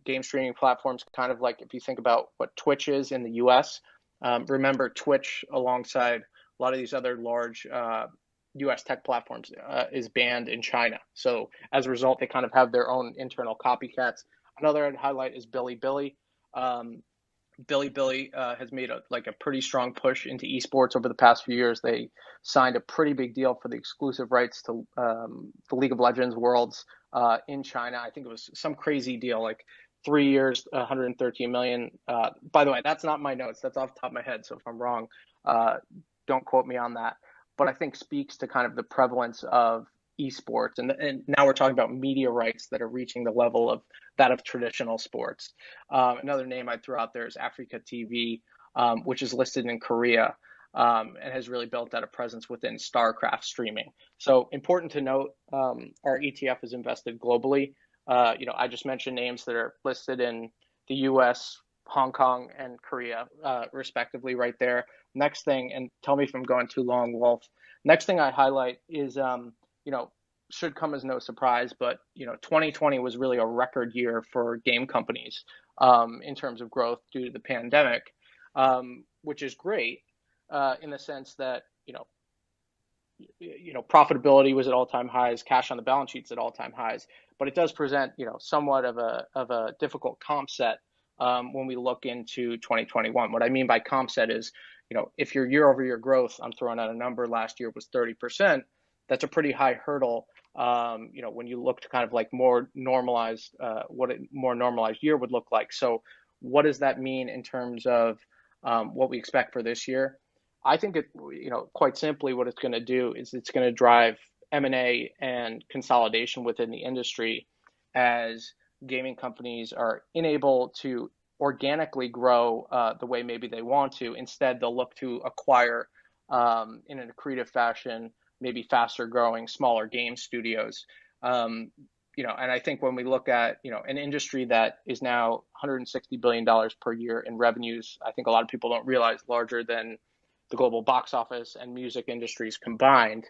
game streaming platforms, kind of like if you think about what Twitch is in the US. Remember, Twitch, alongside a lot of these other large US tech platforms, is banned in China. So as a result, they kind of have their own internal copycats. Another I'd highlight is Bilibili. Bilibili has made a pretty strong push into esports over the past few years. They signed a pretty big deal for the exclusive rights to the League of Legends Worlds in China. I think it was some crazy deal, like 3 years, 113 million. By the way, that's not my notes. That's off the top of my head. So if I'm wrong, don't quote me on that. But I think speaks to kind of the prevalence of esports. And now we're talking about media rights that are reaching the level of that of traditional sports. Another name I'd throw out there is Africa TV, which is listed in Korea and has really built out a presence within StarCraft streaming. So important to note, our ETF is invested globally. I just mentioned names that are listed in the US, Hong Kong, and Korea, respectively, right there. Next thing, and tell me if I'm going too long, Wolf. Next thing I highlight is, should come as no surprise, but 2020 was really a record year for game companies in terms of growth due to the pandemic, which is great in the sense that profitability was at all-time highs, cash on the balance sheets at all-time highs, but it does present, somewhat of a difficult comp set when we look into 2021. What I mean by comp set is, if your year-over-year growth, I'm throwing out a number, last year was 30%, that's a pretty high hurdle. When you look to kind of like more normalized, what a more normalized year would look like. So what does that mean in terms of what we expect for this year? I think quite simply, what it's going to do is it's going to drive M&A and consolidation within the industry as gaming companies are unable to organically grow the way maybe they want to. Instead, they'll look to acquire in an accretive fashion, maybe faster growing, smaller game studios. And I think when we look at, an industry that is now $160 billion per year in revenues, I think a lot of people don't realize larger than the global box office and music industries combined,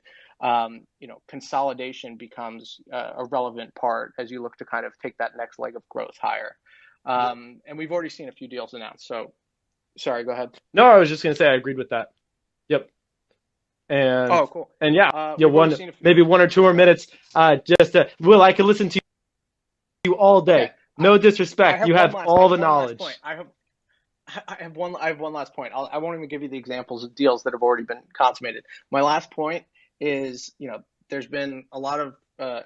consolidation becomes a relevant part as you look to kind of take that next leg of growth higher. And we've already seen a few deals announced. So, sorry, go ahead. No, I was just going to say I agreed with that. Yep. And oh, cool. And maybe 1 or 2 more minutes. Will, I could listen to you all day. Okay. No disrespect. You have all the knowledge. I have one last point. I won't even give you the examples of deals that have already been consummated. My last point is, there's been a lot of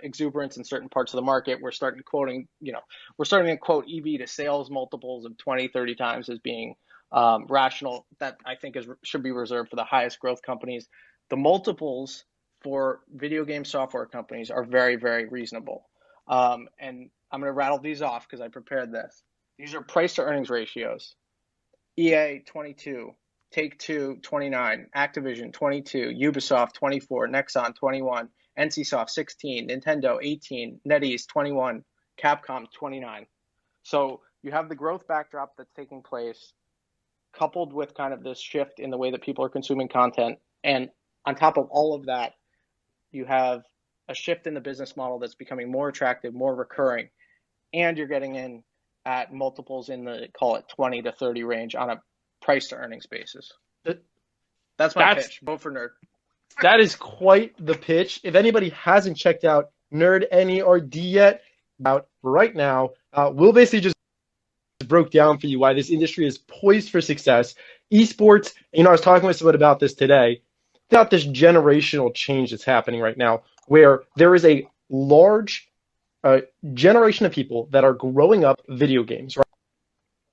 exuberance in certain parts of the market. We're starting to quote EV to sales multiples of 20, 30 times as being rational. That I think should be reserved for the highest growth companies. The multiples for video game software companies are very, very reasonable. And I'm going to rattle these off because I prepared this. These are price to earnings ratios. EA 22, Take-Two 29, Activision 22, Ubisoft 24, Nexon 21, NCSoft 16, Nintendo 18, NetEase 21, Capcom 29. So you have the growth backdrop that's taking place, coupled with kind of this shift in the way that people are consuming content. And on top of all of that, you have a shift in the business model that's becoming more attractive, more recurring, and you're getting in at multiples in the, call it 20 to 30 range on a price to earnings basis. That's my pitch. Vote for Nerd. That is quite the pitch. If anybody hasn't checked out Nerd NERD yet, out right now, Will basically just broke down for you why this industry is poised for success. Esports, I was talking with someone about this today, about this generational change that's happening right now, where there is a large generation of people that are growing up video games,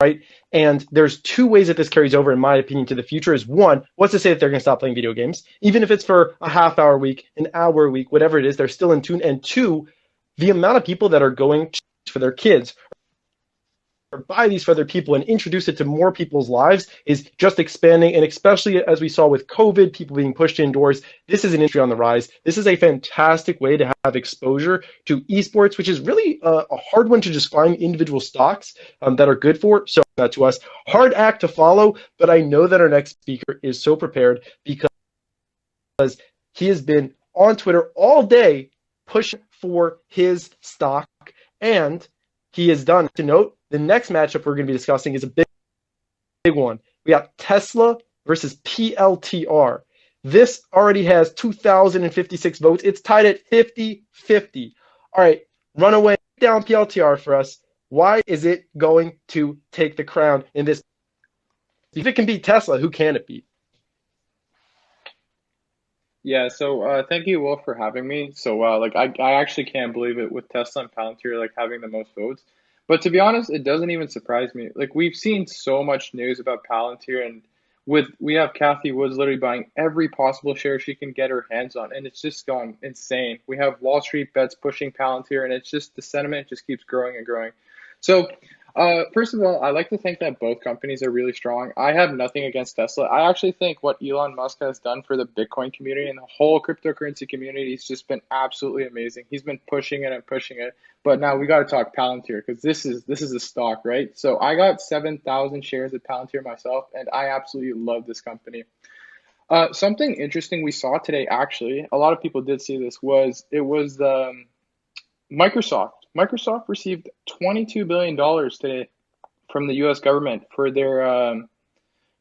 right? And there's 2 ways that this carries over, in my opinion, to the future. Is one, what's to say that they're going to stop playing video games? Even if it's for a half hour a week, an hour a week, whatever it is, they're still in tune. And 2, the amount of people that are going for their kids or buy these for other people and introduce it to more people's lives is just expanding. And especially as we saw with COVID, people being pushed indoors, this is an industry on the rise. This is a fantastic way to have exposure to esports, which is really a hard one to just find individual stocks that are good for. So to us, hard act to follow, but I know that our next speaker is so prepared because he has been on Twitter all day pushing for his stock, and he has done. To note, the next matchup we're going to be discussing is a big one. We got Tesla versus PLTR. This already has 2,056 votes. It's tied at 50-50. All right, runaway down PLTR for us. Why is it going to take the crown in this? If it can beat Tesla, who can it beat? Yeah, so thank you, Will, for having me. So I actually can't believe it with Tesla and Palantir having the most votes. But to be honest, it doesn't even surprise me. We've seen so much news about Palantir, and we have Cathie Woods literally buying every possible share she can get her hands on, and it's just gone insane. We have Wall Street bets pushing Palantir, and it's just the sentiment just keeps growing and growing. So first of all, I like to think that both companies are really strong. I have nothing against Tesla. I actually think what Elon Musk has done for the Bitcoin community and the whole cryptocurrency community has just been absolutely amazing. He's been pushing it and pushing it. But now we got to talk Palantir because this is a stock, right? So I got 7,000 shares of Palantir myself, and I absolutely love this company. Something interesting we saw today, actually, a lot of people did see this, was Microsoft. Microsoft received $22 billion today from the U.S. government for their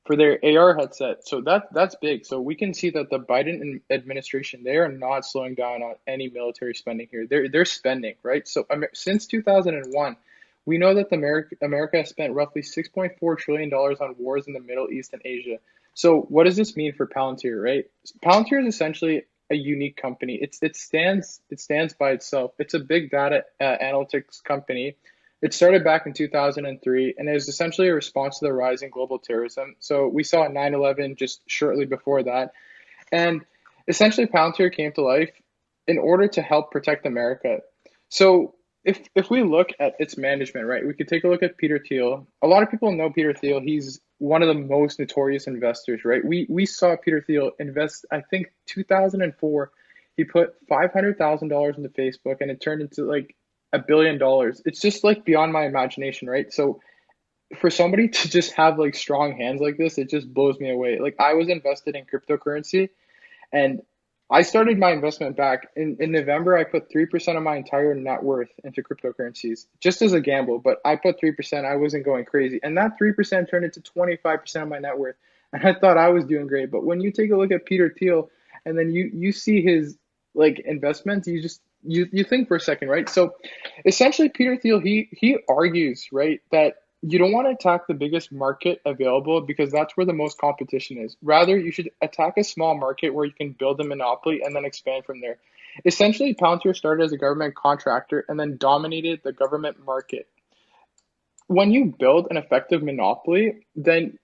for their AR headset. So that's big. So we can see that the Biden administration, they are not slowing down on any military spending here. They're spending, right? So since 2001, we know that America has spent roughly $6.4 trillion on wars in the Middle East and Asia. So what does this mean for Palantir, right? Palantir is essentially a unique company. It stands by itself. It's a big data analytics company. It started back in 2003, and it was essentially a response to the rise in global terrorism. So we saw 9/11 just shortly before that. And essentially, Palantir came to life in order to help protect America. So if we look at its management, right, we could take a look at Peter Thiel. A lot of people know Peter Thiel. He's one of the most notorious investors, right? We saw Peter Thiel invest, I think 2004, he put $500,000 into Facebook, and it turned into like $1 billion. It's just like beyond my imagination, right? So for somebody to just have like strong hands like this, it just blows me away. Like I was invested in cryptocurrency, and I started my investment back in November. I put 3% of my entire net worth into cryptocurrencies just as a gamble, but I put 3%. I wasn't going crazy. And that 3% turned into 25% of my net worth. And I thought I was doing great. But when you take a look at Peter Thiel and then you see his like investments, you think for a second, right? So essentially Peter Thiel, he argues, right, that you don't want to attack the biggest market available because that's where the most competition is. Rather, you should attack a small market where you can build a monopoly and then expand from there. Essentially, Palantir started as a government contractor and then dominated the government market. When you build an effective monopoly, then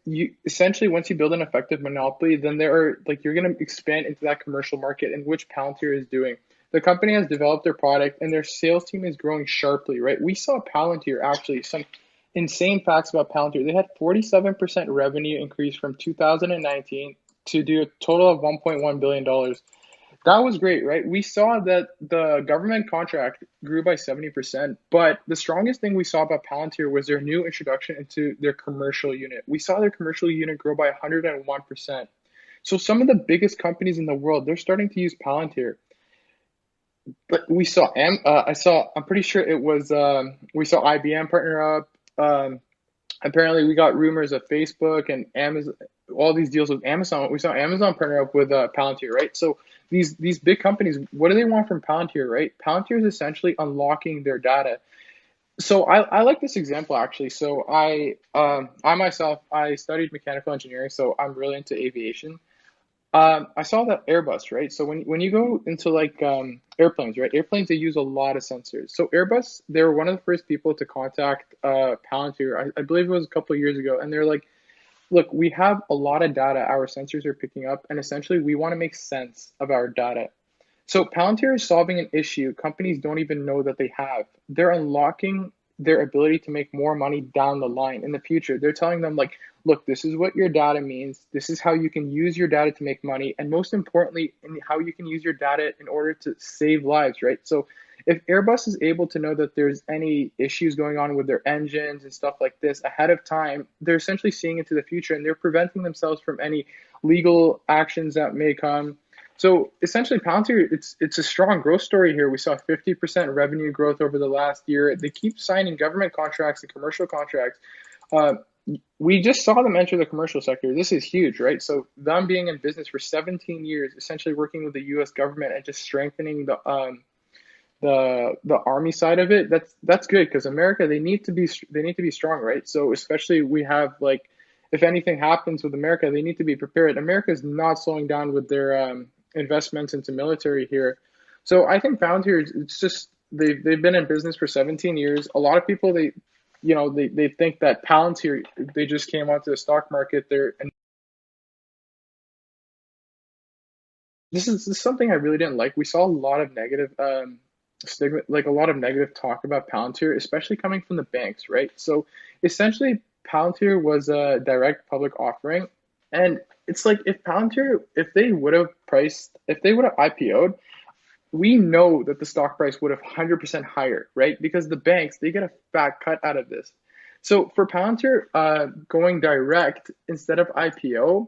you essentially once you build an effective monopoly, then you're going to expand into that commercial market, in which Palantir is doing. The company has developed their product and their sales team is growing sharply, right? We saw Palantir, actually, some insane facts about Palantir. They had 47% revenue increase from 2019 to do a total of $1.1 billion. That was great, right? We saw that the government contract grew by 70%, but the strongest thing we saw about Palantir was their new introduction into their commercial unit. We saw their commercial unit grow by 101%. So some of the biggest companies in the world, they're starting to use Palantir. But we saw, I'm pretty sure it was, we saw IBM partner up. Apparently, we got rumors of Facebook and Amazon, all these deals with Amazon. We saw Amazon partner up with Palantir, right? So these big companies, what do they want from Palantir, right? Palantir is essentially unlocking their data. So I like this example, actually. So I myself, I studied mechanical engineering, so I'm really into aviation. I saw that Airbus, right? So when you go into like airplanes, right? Airplanes, they use a lot of sensors. So Airbus, they were one of the first people to contact Palantir. I believe it was a couple of years ago, and they're like, look, we have a lot of data our sensors are picking up, and essentially we want to make sense of our data. So Palantir is solving an issue companies don't even know that they have. They're unlocking their ability to make more money down the line in the future. They're telling them like, look, this is what your data means. This is how you can use your data to make money. And most importantly, how you can use your data in order to save lives, right? So if Airbus is able to know that there's any issues going on with their engines and stuff like this ahead of time, they're essentially seeing into the future, and they're preventing themselves from any legal actions that may come. So essentially, Palantir, it's a strong growth story here. We saw 50% revenue growth over the last year. They keep signing government contracts and commercial contracts. We just saw them enter the commercial sector. This is huge, right? So them being in business for 17 years, essentially working with the U.S. government and just strengthening the army side of it. That's good, because America, they need to be strong, right? So especially we have like, if anything happens with America, they need to be prepared. America is not slowing down with their investments into military here. So I think Palantir, it's just they've been in business for 17 years. A lot of people they think that Palantir, they just came onto the stock market there, and this is something I really didn't like. We saw a lot of negative stigma, like a lot of negative talk about Palantir, especially coming from the banks, right? So essentially, Palantir was a direct public offering, and it's like if Palantir, if they would have IPO'd, we know that the stock price would have 100% higher, right? Because the banks, they get a fat cut out of this. So for Palantir going direct instead of IPO,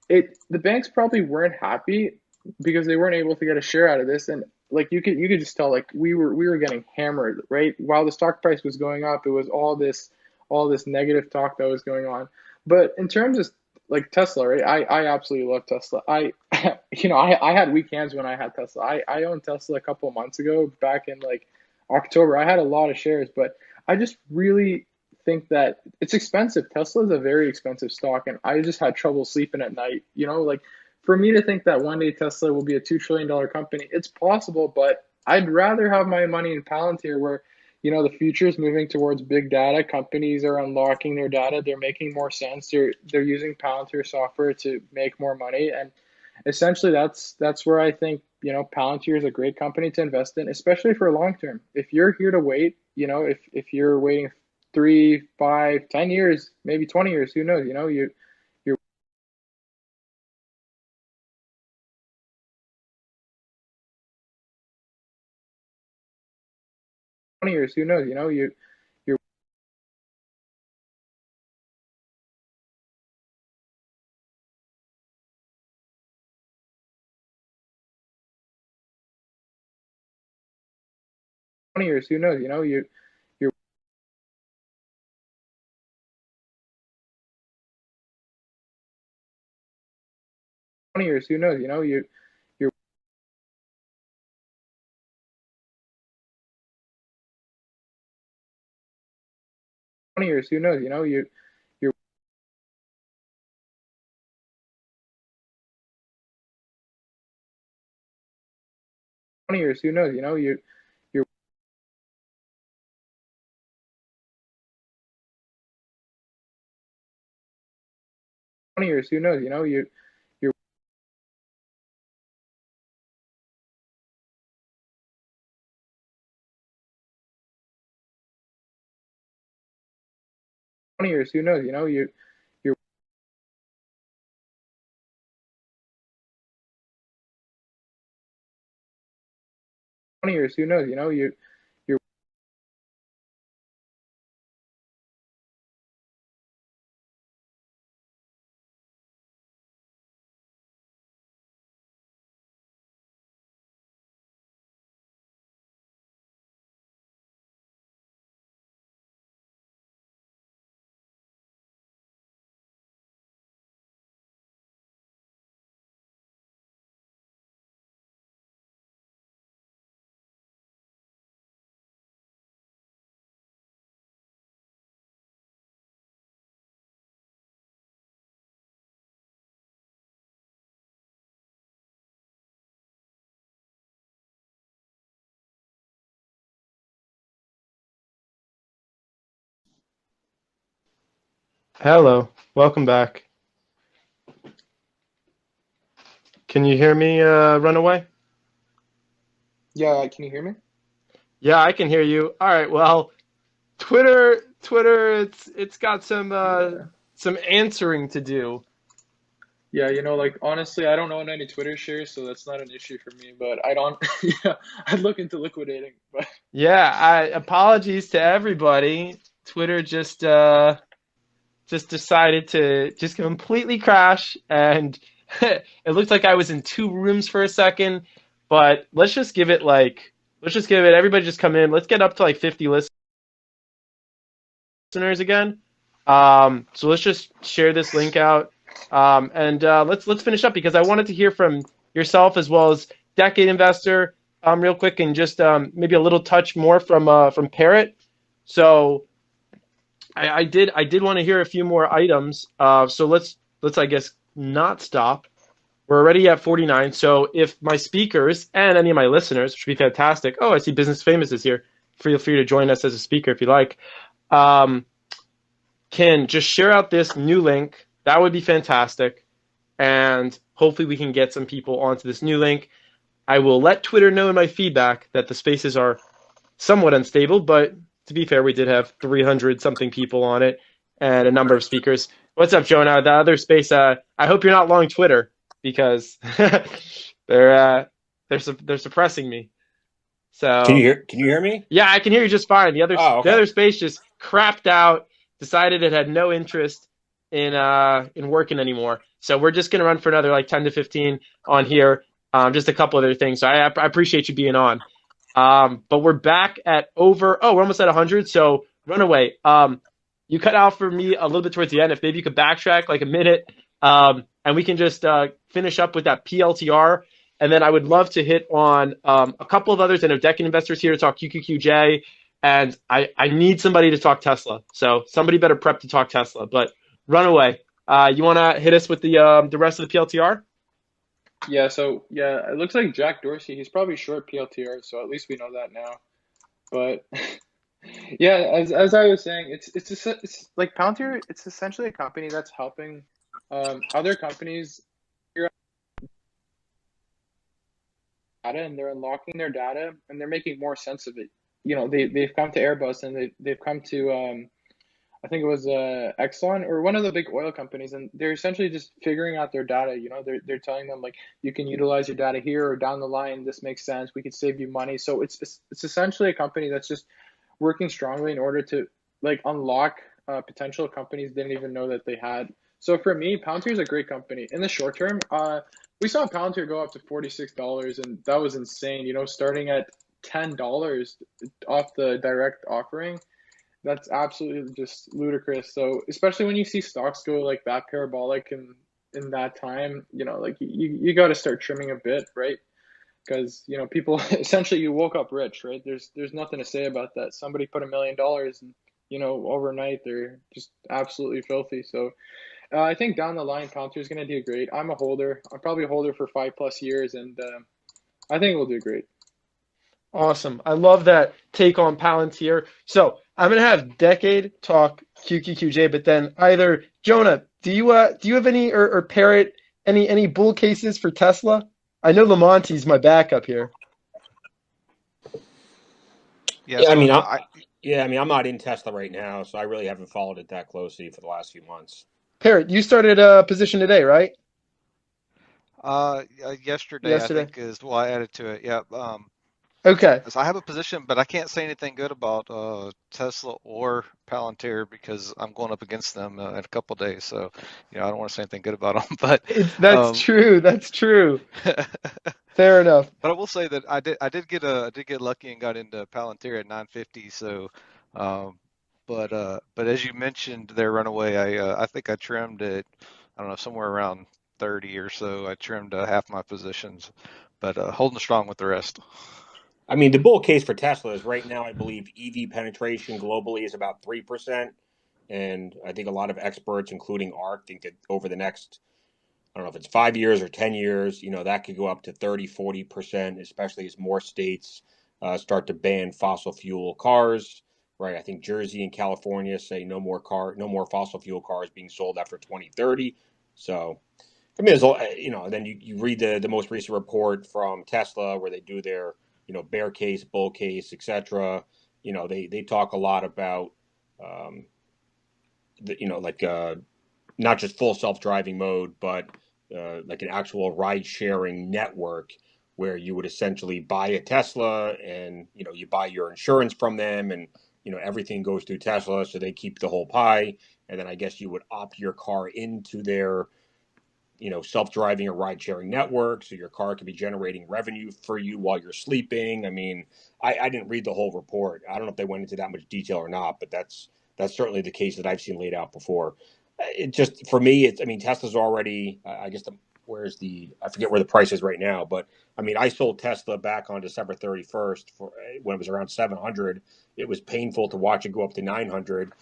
the banks probably weren't happy because they weren't able to get a share out of this. And like you could just tell, like we were getting hammered, right? While the stock price was going up, it was all this negative talk that was going on. But in terms of like Tesla, right? I absolutely love Tesla. I had weak hands when I had Tesla. I owned Tesla a couple of months ago, back in like October. I had a lot of shares, but I just really think that it's expensive. Tesla is a very expensive stock, and I just had trouble sleeping at night. Like for me to think that one day Tesla will be a $2 trillion company, it's possible, but I'd rather have my money in Palantir, where the future is moving towards big data. Companies are unlocking their data. They're making more sense. They're using Palantir software to make more money, and essentially that's where I think Palantir is a great company to invest in, especially for long term. If you're here to wait, if you're waiting 3, 5, 10 years, maybe 20 years, who knows? You're 20 years, who knows? You're 20 years, who knows? You're 20 years, who knows? You're 20 years, who knows? You're 20 years, who knows? You're 20 years, who knows? You're 20 years, who knows? You're 20 years, who knows? You're Hello, welcome back. Can you hear me, Runaway? Yeah, can you hear me? Yeah, I can hear you. All right, well, Twitter, it's got Yeah. some answering to do. Yeah, like honestly, I don't own any Twitter shares, so that's not an issue for me. But I don't, yeah, I'd look into liquidating. But Yeah, apologies to everybody. Twitter just decided to just completely crash, and it looked like I was in two rooms for a second, but let's just give it everybody just come in. Let's get up to like 50 listeners again. So let's just share this link out. And let's finish up because I wanted to hear from yourself as well as Decade Investor, real quick, and just maybe a little touch more from Parrot. So I did want to hear a few more items. So let's I guess not stop. We're already at 49. So if my speakers and any of my listeners, which would be fantastic. Oh, I see Business Famous is here. Feel free to join us as a speaker if you like. Can just share out this new link. That would be fantastic. And hopefully we can get some people onto this new link. I will let Twitter know in my feedback that the spaces are somewhat unstable, but to be fair, we did have 300 something people on it and a number of speakers. What's up, Jonah? The other space, I hope you're not long Twitter because they're suppressing me. So Can you hear me? yeah, I can hear you just fine. The other space just crapped out, decided it had no interest in working anymore. So we're just gonna run for another like 10 to 15 on here. Just a couple other things. So I appreciate you being on. But we're back at we're almost at 100. So Runaway, you cut out for me a little bit towards the end. If maybe you could backtrack like a minute, and we can just finish up with that PLTR. And then I would love to hit on a couple of others. I know Deccan Investors here to talk QQQJ, and I need somebody to talk Tesla. So somebody better prep to talk Tesla. But run away. You want to hit us with the rest of the PLTR? Yeah, so yeah, it looks like Jack Dorsey, he's probably short PLTR, so at least we know that now. But yeah, as I was saying, it's like Palantir, it's essentially a company that's helping other companies figure out data, and they're unlocking their data, and they're making more sense of it. You know, they've come to Airbus, and they've come to I think it was Exxon or one of the big oil companies, and they're essentially just figuring out their data. You know, they're telling them like, you can utilize your data here, or down the line this makes sense. We could save you money. So it's essentially a company that's just working strongly in order to like unlock potential companies didn't even know that they had. So for me, Palantir is a great company in the short term. We saw Palantir go up to $46, and that was insane. You know, starting at $10 off the direct offering. That's absolutely just ludicrous. So especially when you see stocks go like that parabolic in that time, you know, like you got to start trimming a bit, right? Because you know people essentially you woke up rich, right? There's nothing to say about that. Somebody put $1 million, and you know overnight they're just absolutely filthy. So I think down the line, Palantir is going to do great. I'm a holder. I'm probably a holder for 5+ years, and I think we'll do great. Awesome. I love that take on Palantir. So I'm gonna have Decade talk QQQJ, but then either Jonah, do you have any or Parrot any bull cases for Tesla? I know Lamonti's my backup here. Yeah, Yeah, I so mean, I I'm not in Tesla right now, so I really haven't followed it that closely for the last few months. Parrot, you started a position today, right? yesterday I Yesterday. think is well I added to it. Yeah. Okay. So I have a position, but I can't say anything good about Tesla or Palantir because I'm going up against them in a couple of days. So, you know, I don't want to say anything good about them. But That's um, true. That's true. Fair enough. but I will say that I did get lucky and got into Palantir at 950. So, but as you mentioned, their runaway, I think I trimmed it. I don't know, somewhere around 30 or so. I trimmed half my positions, but holding strong with the rest. I mean, the bull case for Tesla is right now, I believe EV penetration globally is about 3%. And I think a lot of experts, including ARK, think that over the next, I don't know if it's 5 years or 10 years, you know, that could go up to 30-40%, especially as more states start to ban fossil fuel cars, right? I think Jersey and California say no more fossil fuel cars being sold after 2030. So, I mean, you know, then you read the most recent report from Tesla where they do their, you know, bear case, bull case, etc. You know, they talk a lot about, um, you know, like not just full self-driving mode, but like an actual ride-sharing network where you would essentially buy a Tesla and, you know, you buy your insurance from them and, you know, everything goes through Tesla, so they keep the whole pie. And then I guess you would opt your car into their, you know, self-driving or ride-sharing network, so your car could be generating revenue for you while you're sleeping. I mean, I didn't read the whole report. I don't know if they went into that much detail or not, but that's certainly the case that I've seen laid out before. It just, for me, I mean, Tesla's already, I guess I forget where the price is right now, but I mean, I sold Tesla back on December 31st when it was around 700. It was painful to watch it go up to 900,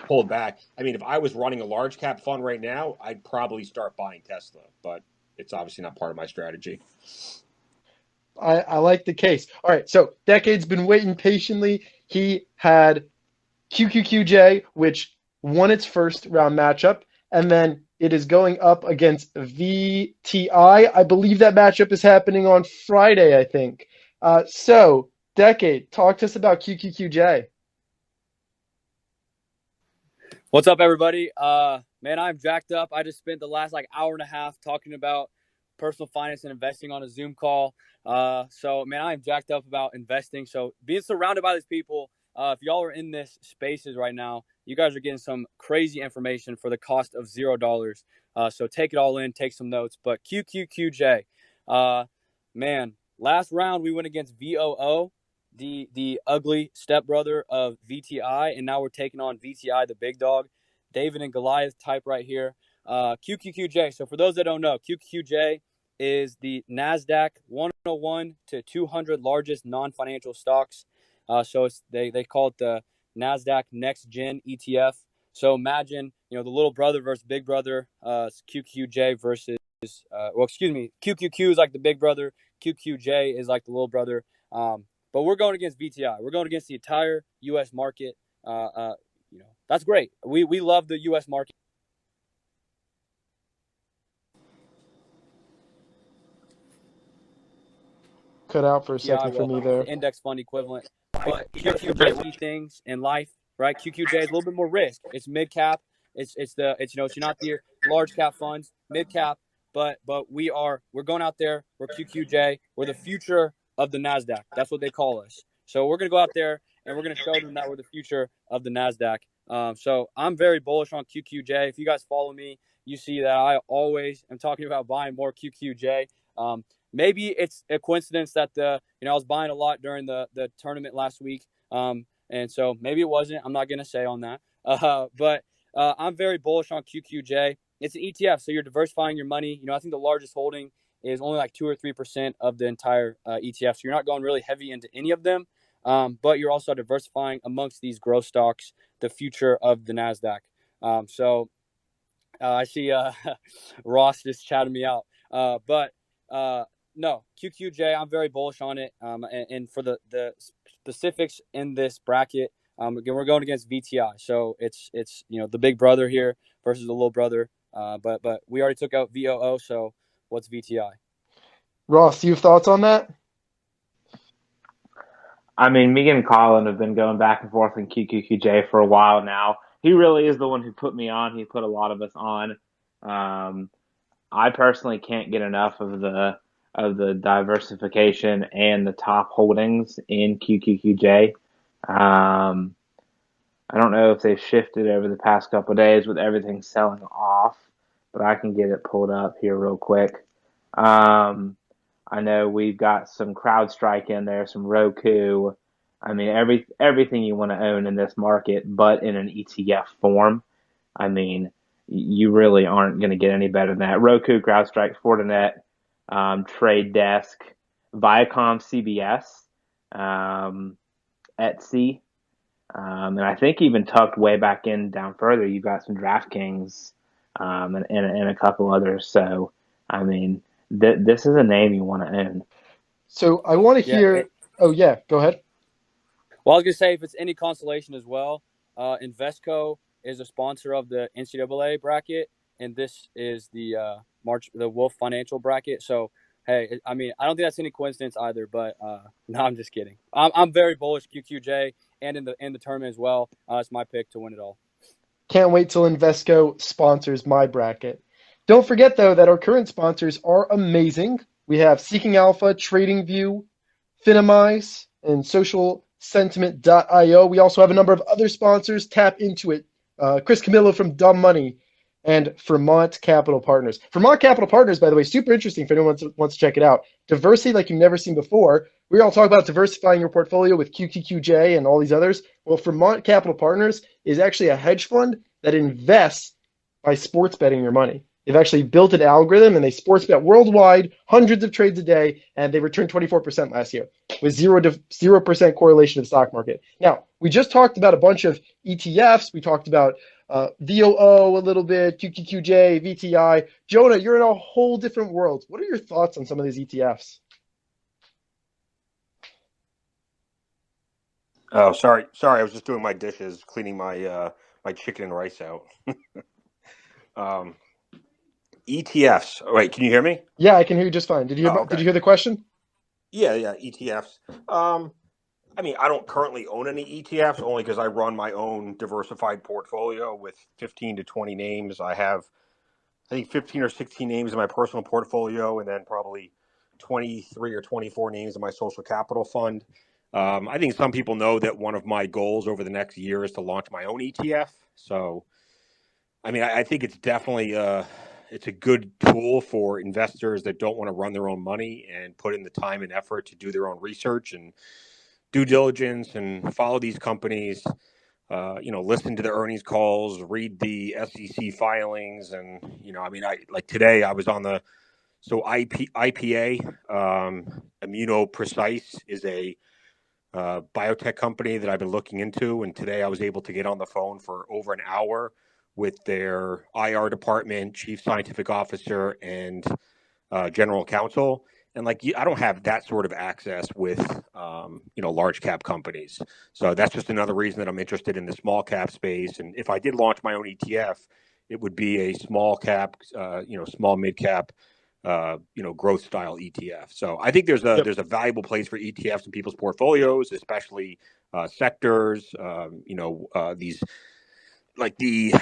pulled back. I mean, if I was running a large cap fund right now, I'd probably start buying Tesla, but it's obviously not part of my strategy. I like the case. All right, so Decade's been waiting patiently. He had QQQJ, which won its first round matchup, and then it is going up against VTI. I believe that matchup is happening on Friday, I think. So, Decade, talk to us about QQQJ. What's up, everybody? Man, I'm jacked up. I just spent the last hour and a half talking about personal finance and investing on a Zoom call. So, man, I'm jacked up about investing. So, being surrounded by these people, if y'all are in this spaces right now, you guys are getting some crazy information for the cost of $0. So, take it all in, take some notes. But QQQJ, man, last round we went against VOO. the ugly stepbrother of VTI, and now we're taking on VTI, the big dog. David and Goliath type right here. QQQJ. So for those that don't know, QQQJ is the NASDAQ 101 to 200 largest non-financial stocks. So they call it the NASDAQ Next Gen ETF. So imagine, the little brother versus big brother. QQJ versus, QQQ is like the big brother. QQJ is like the little brother. But we're going against VTI. We're going against the entire U.S. market. That's great. We love the U.S. market. Cut out for a second for me there. The index fund equivalent. But QQJ things in life, right? QQJ is a little bit more risk. It's mid cap. It's not the large cap funds, mid cap. But we're going out there. We're QQJ. We're the future of the NASDAQ. That's what they call us. So we're gonna go out there and we're gonna show them that we're the future of the NASDAQ. So I'm very bullish on QQJ. If you guys follow me, you see that I always am talking about buying more QQJ. Maybe it's a coincidence that I was buying a lot during the tournament last week. And so maybe it wasn't. I'm not going to say on that. But I'm very bullish on QQJ. It's an ETF, so you're diversifying your money. I think the largest holding is only like 2 or 3% of the entire ETF. So you're not going really heavy into any of them, but you're also diversifying amongst these growth stocks, the future of the NASDAQ. I see Ross just chatting me out. No, QQJ, I'm very bullish on it. And for the specifics in this bracket, again, we're going against VTI. So it's the big brother here versus the little brother. But we already took out VOO, so what's VTI? Ross, you have thoughts on that? I mean, me and Colin have been going back and forth on QQQJ for a while now. He really is the one who put me on. He put a lot of us on. I personally can't get enough of the diversification and the top holdings in QQQJ. I don't know if they've shifted over the past couple of days with everything selling off, but I can get it pulled up here real quick. I know we've got some CrowdStrike in there, some Roku. I mean, everything you want to own in this market, but in an ETF form. I mean, you really aren't going to get any better than that. Roku, CrowdStrike, Fortinet, Trade Desk, Viacom, CBS, Etsy, and I think even tucked way back in down further, you've got some DraftKings and a couple others. So, I mean, this is a name you want to own. So I want to hear. Oh yeah, go ahead. Well, I was gonna say, if it's any consolation as well, Invesco is a sponsor of the NCAA bracket, and this is the Wolf Financial bracket. So hey, I mean, I don't think that's any coincidence either. But no, I'm just kidding. I'm very bullish QQJ and in the tournament as well. It's my pick to win it all. Can't wait till Invesco sponsors my bracket. Don't forget, though, that our current sponsors are amazing. We have Seeking Alpha, TradingView, Finimize, and SocialSentiment.io. We also have a number of other sponsors. Tap into it. Chris Camillo from Dumb Money and Vermont Capital Partners. Vermont Capital Partners, by the way, super interesting if anyone wants to check it out. Diversity like you've never seen before. We all talk about diversifying your portfolio with QQQJ and all these others. Well, Vermont Capital Partners is actually a hedge fund that invests by sports betting your money. They've actually built an algorithm and they sports bet worldwide, hundreds of trades a day, and they returned 24% last year with 0% correlation to the stock market. Now, we just talked about a bunch of ETFs. We talked about VOO a little bit, QQQJ, VTI. Jonah, you're in a whole different world. What are your thoughts on some of these ETFs? Oh, sorry. I was just doing my dishes, cleaning my my chicken and rice out. ETFs. Oh, wait, can you hear me? Yeah, I can hear you just fine. Did you hear the question? Yeah, ETFs. I mean, I don't currently own any ETFs only because I run my own diversified portfolio with 15 to 20 names. I have, I think, 15 or 16 names in my personal portfolio, and then probably 23 or 24 names in my social capital fund. I think some people know that one of my goals over the next year is to launch my own ETF. So, I mean, I think it's definitely it's a good tool for investors that don't want to run their own money and put in the time and effort to do their own research and due diligence and follow these companies. Listen to the earnings calls, read the SEC filings, and I like today I was on the IPA, Immunoprecise is a biotech company that I've been looking into, and today I was able to get on the phone for over an hour with their IR department, chief scientific officer, and general counsel. And I don't have that sort of access with large cap companies. So that's just another reason that I'm interested in the small cap space. And if I did launch my own ETF, it would be a small cap, small mid cap, growth style ETF. So I think there's a valuable place for ETFs in people's portfolios, especially sectors. These like the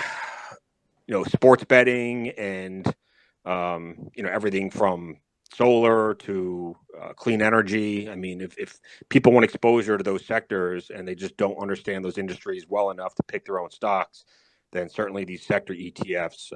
sports betting and everything from solar to clean energy. I mean, if people want exposure to those sectors and they just don't understand those industries well enough to pick their own stocks, then certainly these sector ETFs,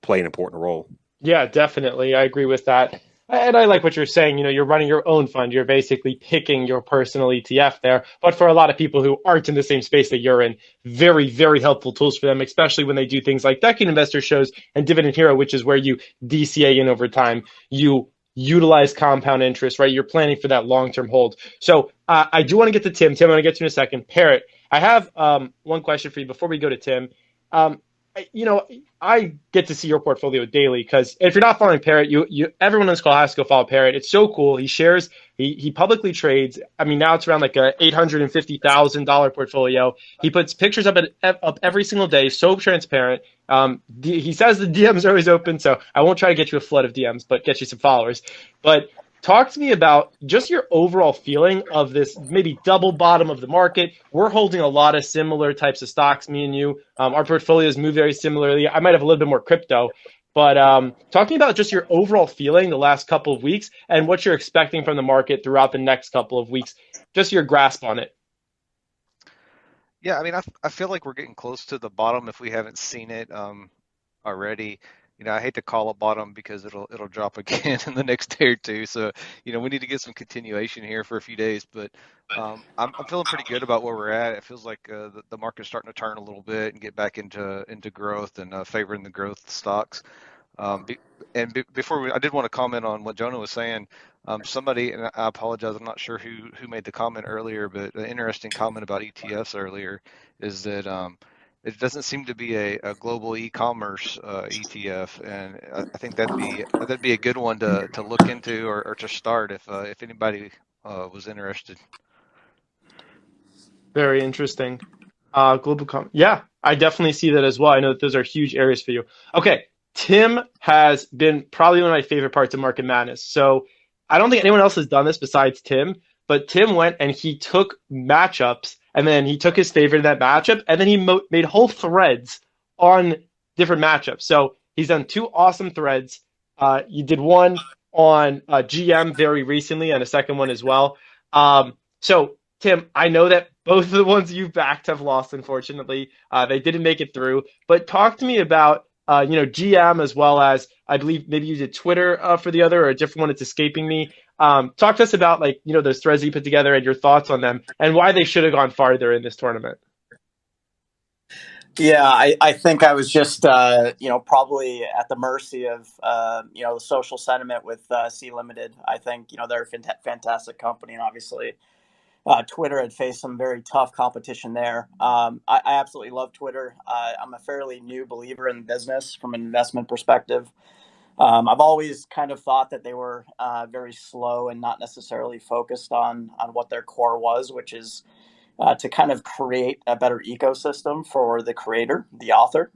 play an important role. Yeah, definitely. I agree with that. And I like what you're saying. You're running your own fund. You're basically picking your personal ETF there. But for a lot of people who aren't in the same space that you're in, very, very helpful tools for them, especially when they do things like Decade Investor shows and Dividend Hero, which is where you DCA in over time. You utilize compound interest, right? You're planning for that long-term hold. So I do want to get to Tim. Tim, I want to get to you in a second. Parrot, I have one question for you before we go to Tim. I get to see your portfolio daily because if you're not following Parrot, everyone on this call has to go follow Parrot. It's so cool. He shares, he publicly trades. I mean, now it's around like a $850,000 portfolio. He puts pictures up every single day, so transparent. He says the DMs are always open, so I won't try to get you a flood of DMs, but get you some followers. But talk to me about just your overall feeling of this maybe double bottom of the market. We're holding a lot of similar types of stocks, me and you. Our portfolios move very similarly. I might have a little bit more crypto, but talking about just your overall feeling the last couple of weeks and what you're expecting from the market throughout the next couple of weeks, just your grasp on it. Yeah, I mean, I feel like we're getting close to the bottom if we haven't seen it already. I hate to call it bottom because it'll drop again in the next day or two. So, we need to get some continuation here for a few days. But I'm feeling pretty good about where we're at. It feels like the market's starting to turn a little bit and get back into growth and favoring the growth stocks. Before I did want to comment on what Jonah was saying. Somebody, and I apologize, I'm not sure who made the comment earlier, but an interesting comment about ETFs earlier is that it doesn't seem to be a global e-commerce ETF, and I think that'd be a good one to look into or to start if anybody was interested. Very interesting. Yeah, I definitely see that as well. I know that those are huge areas for you. Okay, Tim has been probably one of my favorite parts of Market Madness. So I don't think anyone else has done this besides Tim, but Tim went and he took matchups and then he took his favorite in that matchup and then he made whole threads on different matchups. So he's done two awesome threads. You did one on GM very recently and a second one as well. So Tim, I know that both of the ones you backed have lost, unfortunately. They didn't make it through. But talk to me about GM as well as I believe maybe you did Twitter for the other or a different one. It's escaping me. Talk to us about those threads you put together and your thoughts on them and why they should have gone farther in this tournament. Yeah, I think I was just probably at the mercy of the social sentiment with C Limited. I think they're a fantastic company, and obviously Twitter had faced some very tough competition there. I absolutely love Twitter. I'm a fairly new believer in business from an investment perspective. I've always kind of thought that they were very slow and not necessarily focused on what their core was, which is to kind of create a better ecosystem for the creator, the author.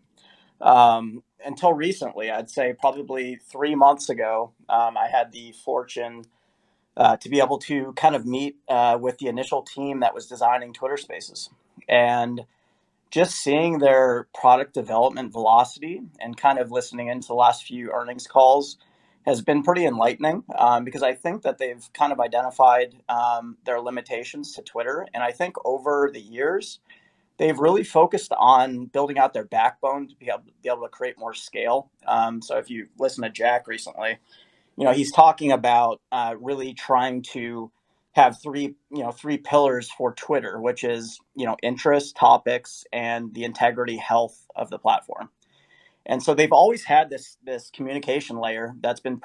Until recently, I'd say probably 3 months ago, I had the fortune to be able to kind of meet with the initial team that was designing Twitter Spaces. And just seeing their product development velocity and kind of listening into the last few earnings calls has been pretty enlightening because I think that they've kind of identified their limitations to Twitter. And I think over the years, they've really focused on building out their backbone to be able to create more scale. So if you listen to Jack recently, he's talking about really trying to have three pillars for Twitter, which is, interest, topics, and the integrity, health of the platform. And so they've always had this communication layer that's been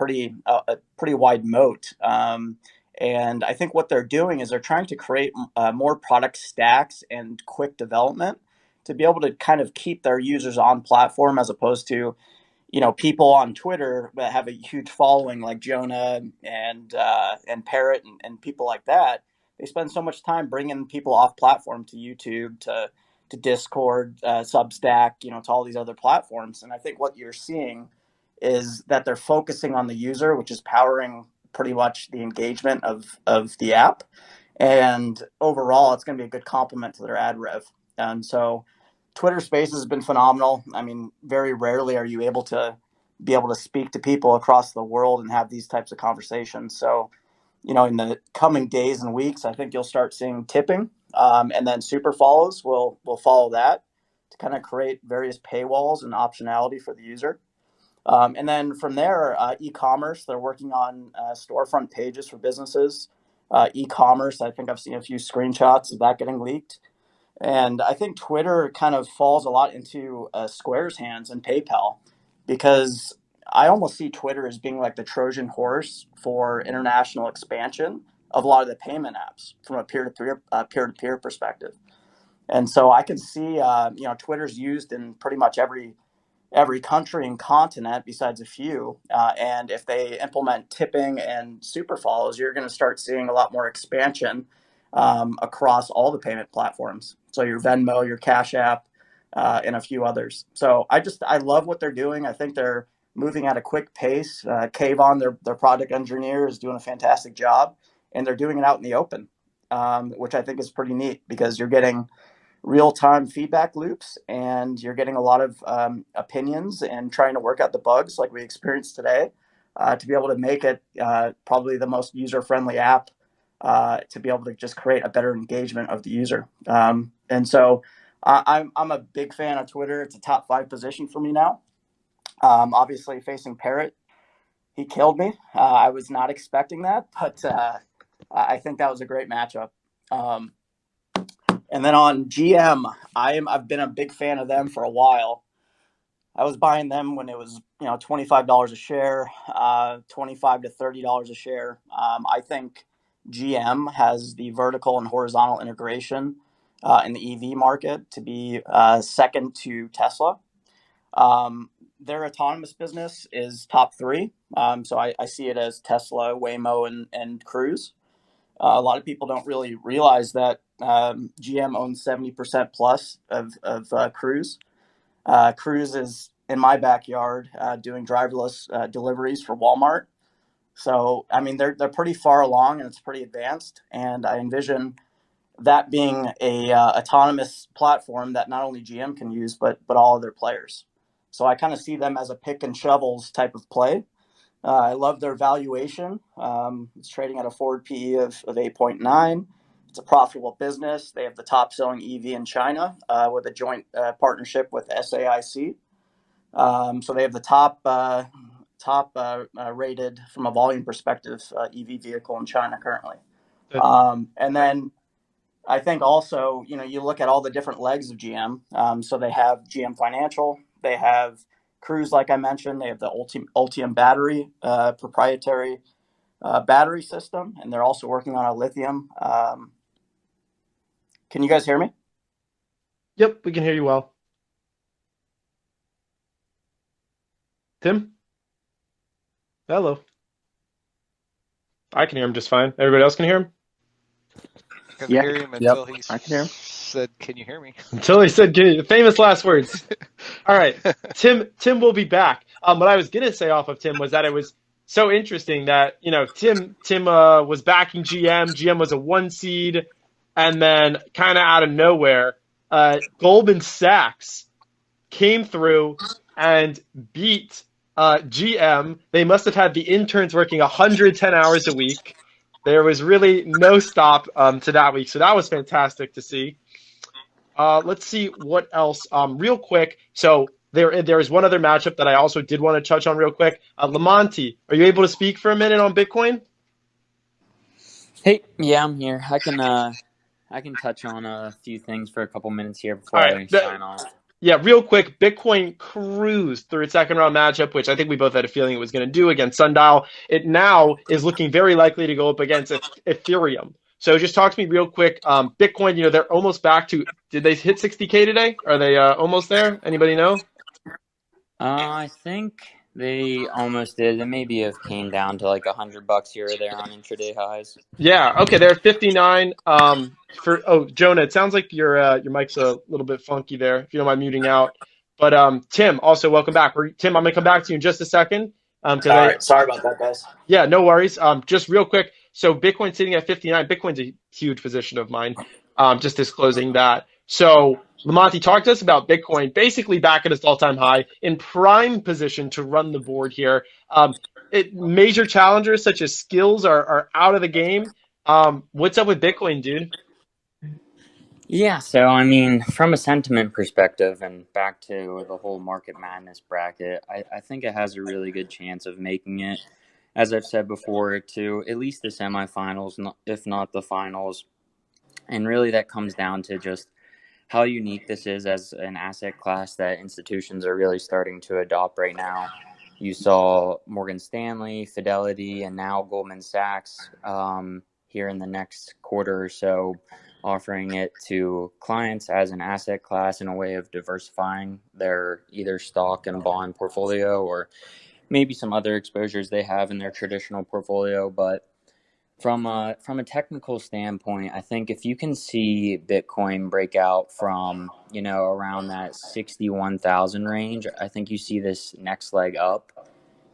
a pretty wide moat. And I think what they're doing is they're trying to create more product stacks and quick development to be able to kind of keep their users on platform, as opposed to, people on Twitter that have a huge following like Jonah and Parrot and people like that. They spend so much time bringing people off platform to YouTube, to Discord, Substack, to all these other platforms. And I think what you're seeing is that they're focusing on the user, which is powering pretty much the engagement of the app. And overall, it's going to be a good complement to their ad rev. And so Twitter Spaces has been phenomenal. I mean, very rarely are you able to speak to people across the world and have these types of conversations. So, in the coming days and weeks, I think you'll start seeing tipping, and then super follows will follow that to kind of create various paywalls and optionality for the user. And then from there, e-commerce, they're working on storefront pages for businesses. E-commerce, I think I've seen a few screenshots of that getting leaked. And I think Twitter kind of falls a lot into Square's hands and PayPal, because I almost see Twitter as being like the Trojan horse for international expansion of a lot of the payment apps from a peer-to-peer perspective. And so I can see, Twitter's used in pretty much every country and continent besides a few. And if they implement tipping and super follows, you're going to start seeing a lot more expansion across all the payment platforms. So your Venmo, your Cash App, and a few others. So I love what they're doing. I think they're moving at a quick pace. Kayvon, their product engineer, is doing a fantastic job, and they're doing it out in the open, which I think is pretty neat, because you're getting real-time feedback loops, and you're getting a lot of opinions and trying to work out the bugs like we experienced today, to be able to make it probably the most user-friendly app, to be able to just create a better engagement of the user. And so I'm a big fan of Twitter. It's a top 5 position for me now. Obviously facing Parrot, he killed me. I was not expecting that, but I think that was a great matchup. And then on GM, I've been a big fan of them for a while. I was buying them when it was $25 a share, $25 to $30 a share. I think GM has the vertical and horizontal integration in the EV market to be second to Tesla. Their autonomous business is top 3. So I see it as Tesla, Waymo, and Cruise. A lot of people don't really realize that GM owns 70% plus of Cruise. Cruise is in my backyard doing driverless deliveries for Walmart. So, I mean, they're pretty far along, and it's pretty advanced. And I envision that being a autonomous platform that not only GM can use, but all other players. So I kind of see them as a pick and shovels type of play. I love their valuation. It's trading at a forward PE of 8.9. It's a profitable business. They have the top selling EV in China with a joint partnership with SAIC. So they have the top rated from a volume perspective EV vehicle in China currently. And then I think also, you look at all the different legs of GM. So they have GM Financial. They have Cruise, like I mentioned. They have the Ultium battery, proprietary battery system, and they're also working on a lithium. Can you guys hear me? Yep, we can hear you well. Tim? Hello. I can hear him just fine. Everybody else can hear him? I can hear him until he I can hear him. said, "Can you hear me?" Until he said, the famous last words. All right, Tim will be back. What I was gonna say off of Tim was that it was so interesting that Tim was backing GM. GM was a 1 seed, and then kind of out of nowhere, Goldman Sachs came through and beat GM. They must have had the interns working 110 hours a week. There was really no stop to that week, so that was fantastic to see. Let's see what else. Real quick, so there is one other matchup that I also did want to touch on real quick. Lamonti, are you able to speak for a minute on Bitcoin? Hey, yeah, I'm here. I can touch on a few things for a couple minutes here All before right. I sign off. Yeah, real quick, Bitcoin cruised through its second round matchup, which I think we both had a feeling it was going to do against Sundial. It now is looking very likely to go up against Ethereum. So just talk to me real quick. Bitcoin, they're almost back to, did they hit 60K today? Are they almost there? Anybody know? I think they almost did. They maybe have came down to like $100 here or there on intraday highs. Yeah, okay, they're at 59. Jonah, it sounds like your mic's a little bit funky there, if you don't mind muting out. But Tim, also welcome back. Tim, I'm gonna come back to you in just a second. Because Sorry about that, guys. Yeah, no worries. Just real quick. So Bitcoin sitting at 59. Bitcoin's a huge position of mine. Just disclosing that. So Lamonti, talk to us about Bitcoin, basically back at its all-time high, in prime position to run the board here. Major challengers such as skills are out of the game. What's up with Bitcoin, dude? Yeah, so I mean, from a sentiment perspective and back to the whole market madness bracket, I think it has a really good chance of making it, as I've said before, to at least the semifinals, if not the finals. And really that comes down to just how unique this is as an asset class that institutions are really starting to adopt right now. You saw Morgan Stanley, Fidelity, and now Goldman Sachs here in the next quarter or so offering it to clients as an asset class in a way of diversifying their either stock and bond portfolio or maybe some other exposures they have in their traditional portfolio. But from a technical standpoint, I think if you can see Bitcoin break out from, around that 61,000 range, I think you see this next leg up.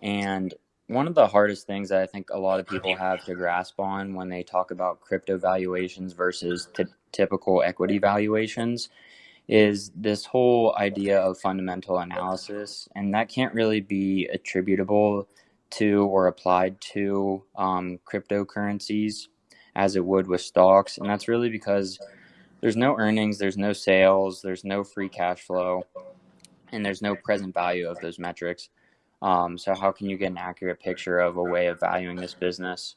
And one of the hardest things that I think a lot of people have to grasp on when they talk about crypto valuations versus typical equity valuations is this whole idea of fundamental analysis. And that can't really be attributable to or applied to cryptocurrencies as it would with stocks. And that's really because there's no earnings, there's no sales, there's no free cash flow, and there's no present value of those metrics. So how can you get an accurate picture of a way of valuing this business,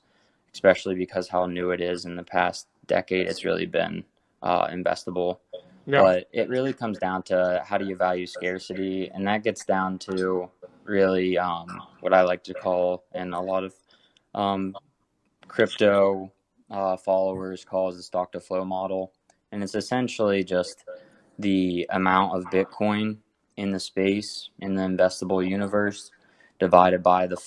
especially because how new it is? In the past decade, it's really been investable. Yeah. But it really comes down to how do you value scarcity, and that gets down to really what I like to call, and a lot of crypto followers call, is the stock to flow model. And it's essentially just the amount of Bitcoin in the space, in the investable universe, divided by the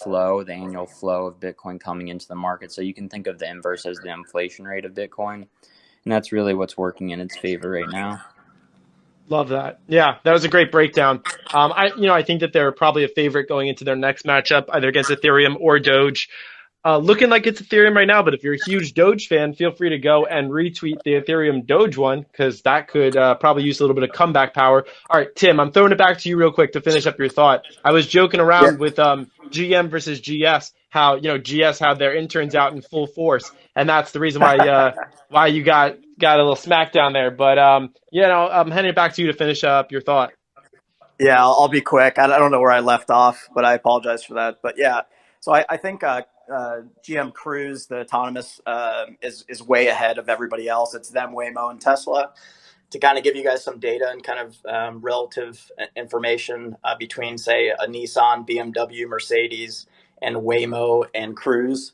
annual flow of Bitcoin coming into the market. So you can think of the inverse as the inflation rate of Bitcoin. And that's really what's working in its favor right now. Love that. Yeah, that was a great breakdown. I think that they're probably a favorite going into their next matchup, either against Ethereum or Doge. Looking like it's Ethereum right now, but if you're a huge Doge fan, feel free to go and retweet the Ethereum Doge one, because that could probably use a little bit of comeback power. All right, Tim, I'm throwing it back to you real quick to finish up your thought. I was joking around with GM versus GS, how GS had their interns out in full force, and that's the reason why you got a little smackdown there. But I'm handing it back to you to finish up your thought. Yeah, I'll be quick. I don't know where I left off, but I apologize for that. But yeah, so I think GM Cruise, the autonomous, is way ahead of everybody else. It's them, Waymo, and Tesla. To kind of give you guys some data and kind of relative information between, say, a Nissan, BMW, Mercedes, and Waymo and Cruise.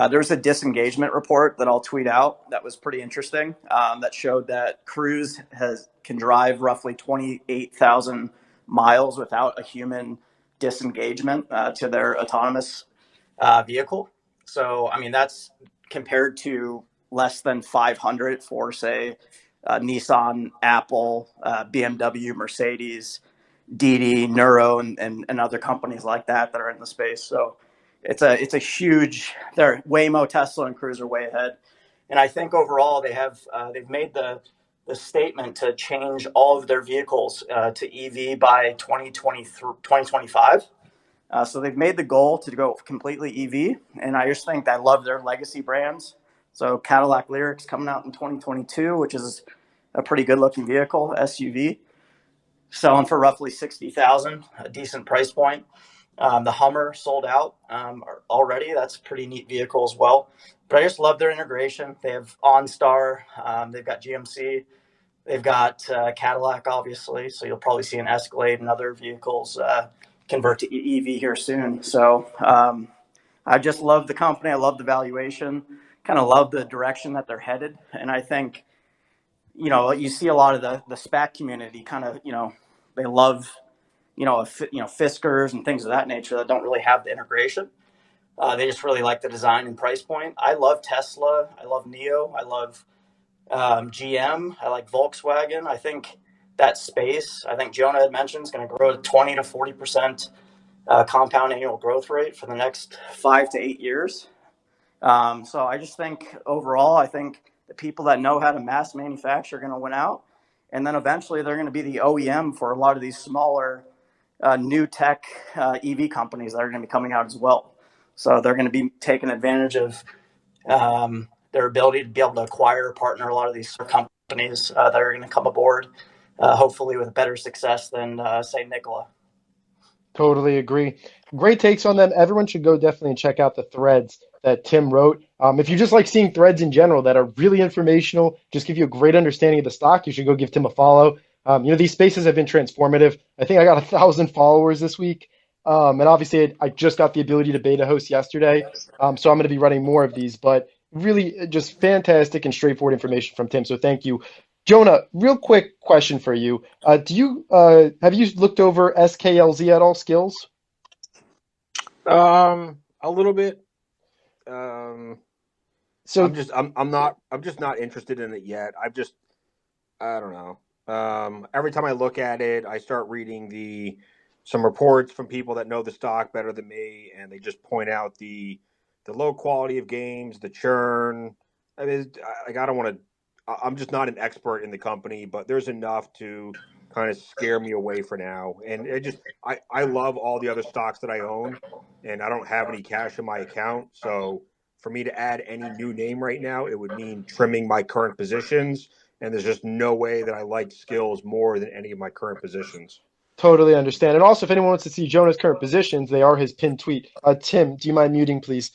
There's a disengagement report that I'll tweet out that was pretty interesting, that showed that Cruise can drive roughly 28,000 miles without a human disengagement to their autonomous vehicle. So, I mean, that's compared to less than 500 for, say, Nissan, Apple, BMW, Mercedes, Didi, Neuro, and other companies like that are in the space. So it's a huge. They're Waymo, Tesla, and Cruise are way ahead. And I think overall they've made the statement to change all of their vehicles to EV by 2025. So they've made the goal to go completely EV, and I just think I love their legacy brands. So Cadillac Lyric's coming out in 2022, which is a pretty good-looking vehicle, SUV, selling for roughly $60,000, a decent price point. The Hummer sold out already. That's a pretty neat vehicle as well. But I just love their integration. They have OnStar, they've got GMC, they've got Cadillac, obviously. So you'll probably see an Escalade and other vehicles convert to EV here soon. So I just love the company. I love the valuation. Kind of love the direction that they're headed. And I think, you see a lot of the SPAC community kind of, they love, Fiskers and things of that nature that don't really have the integration. They just really like the design and price point. I love Tesla. I love NIO. I love GM. I like Volkswagen. I think that space, I think Jonah had mentioned, is going to grow to 20 to 40% compound annual growth rate for the next 5 to 8 years. So I just think overall, I think the people that know how to mass manufacture are going to win out. And then eventually they're going to be the OEM for a lot of these smaller new tech EV companies that are going to be coming out as well. So they're going to be taking advantage of their ability to be able to acquire or partner a lot of these companies that are going to come aboard, hopefully with better success than, say, Nikola. Totally agree. Great takes on them. Everyone should go definitely and check out the threads that Tim wrote. If you just like seeing threads in general that are really informational, just give you a great understanding of the stock, you should go give Tim a follow. These spaces have been transformative. I think I got 1,000 followers this week. And obviously, I just got the ability to beta host yesterday. So I'm going to be running more of these, but really just fantastic and straightforward information from Tim. So thank you. Jonah, real quick question for you. Have you looked over SKLZ at all, skills? A little bit. So I'm just not interested in it yet. I don't know. Every time I look at it, I start reading some reports from people that know the stock better than me, and they just point out the low quality of games, the churn. I mean, I don't want to. I'm just not an expert in the company, but there's enough to kind of scare me away for now. And I love all the other stocks that I own, and I don't have any cash in my account. So for me to add any new name right now, it would mean trimming my current positions. And there's just no way that I like skills more than any of my current positions. totally understand. And also, if anyone wants to see Jonah's current positions, they are his pinned tweet. Tim, do you mind muting, please?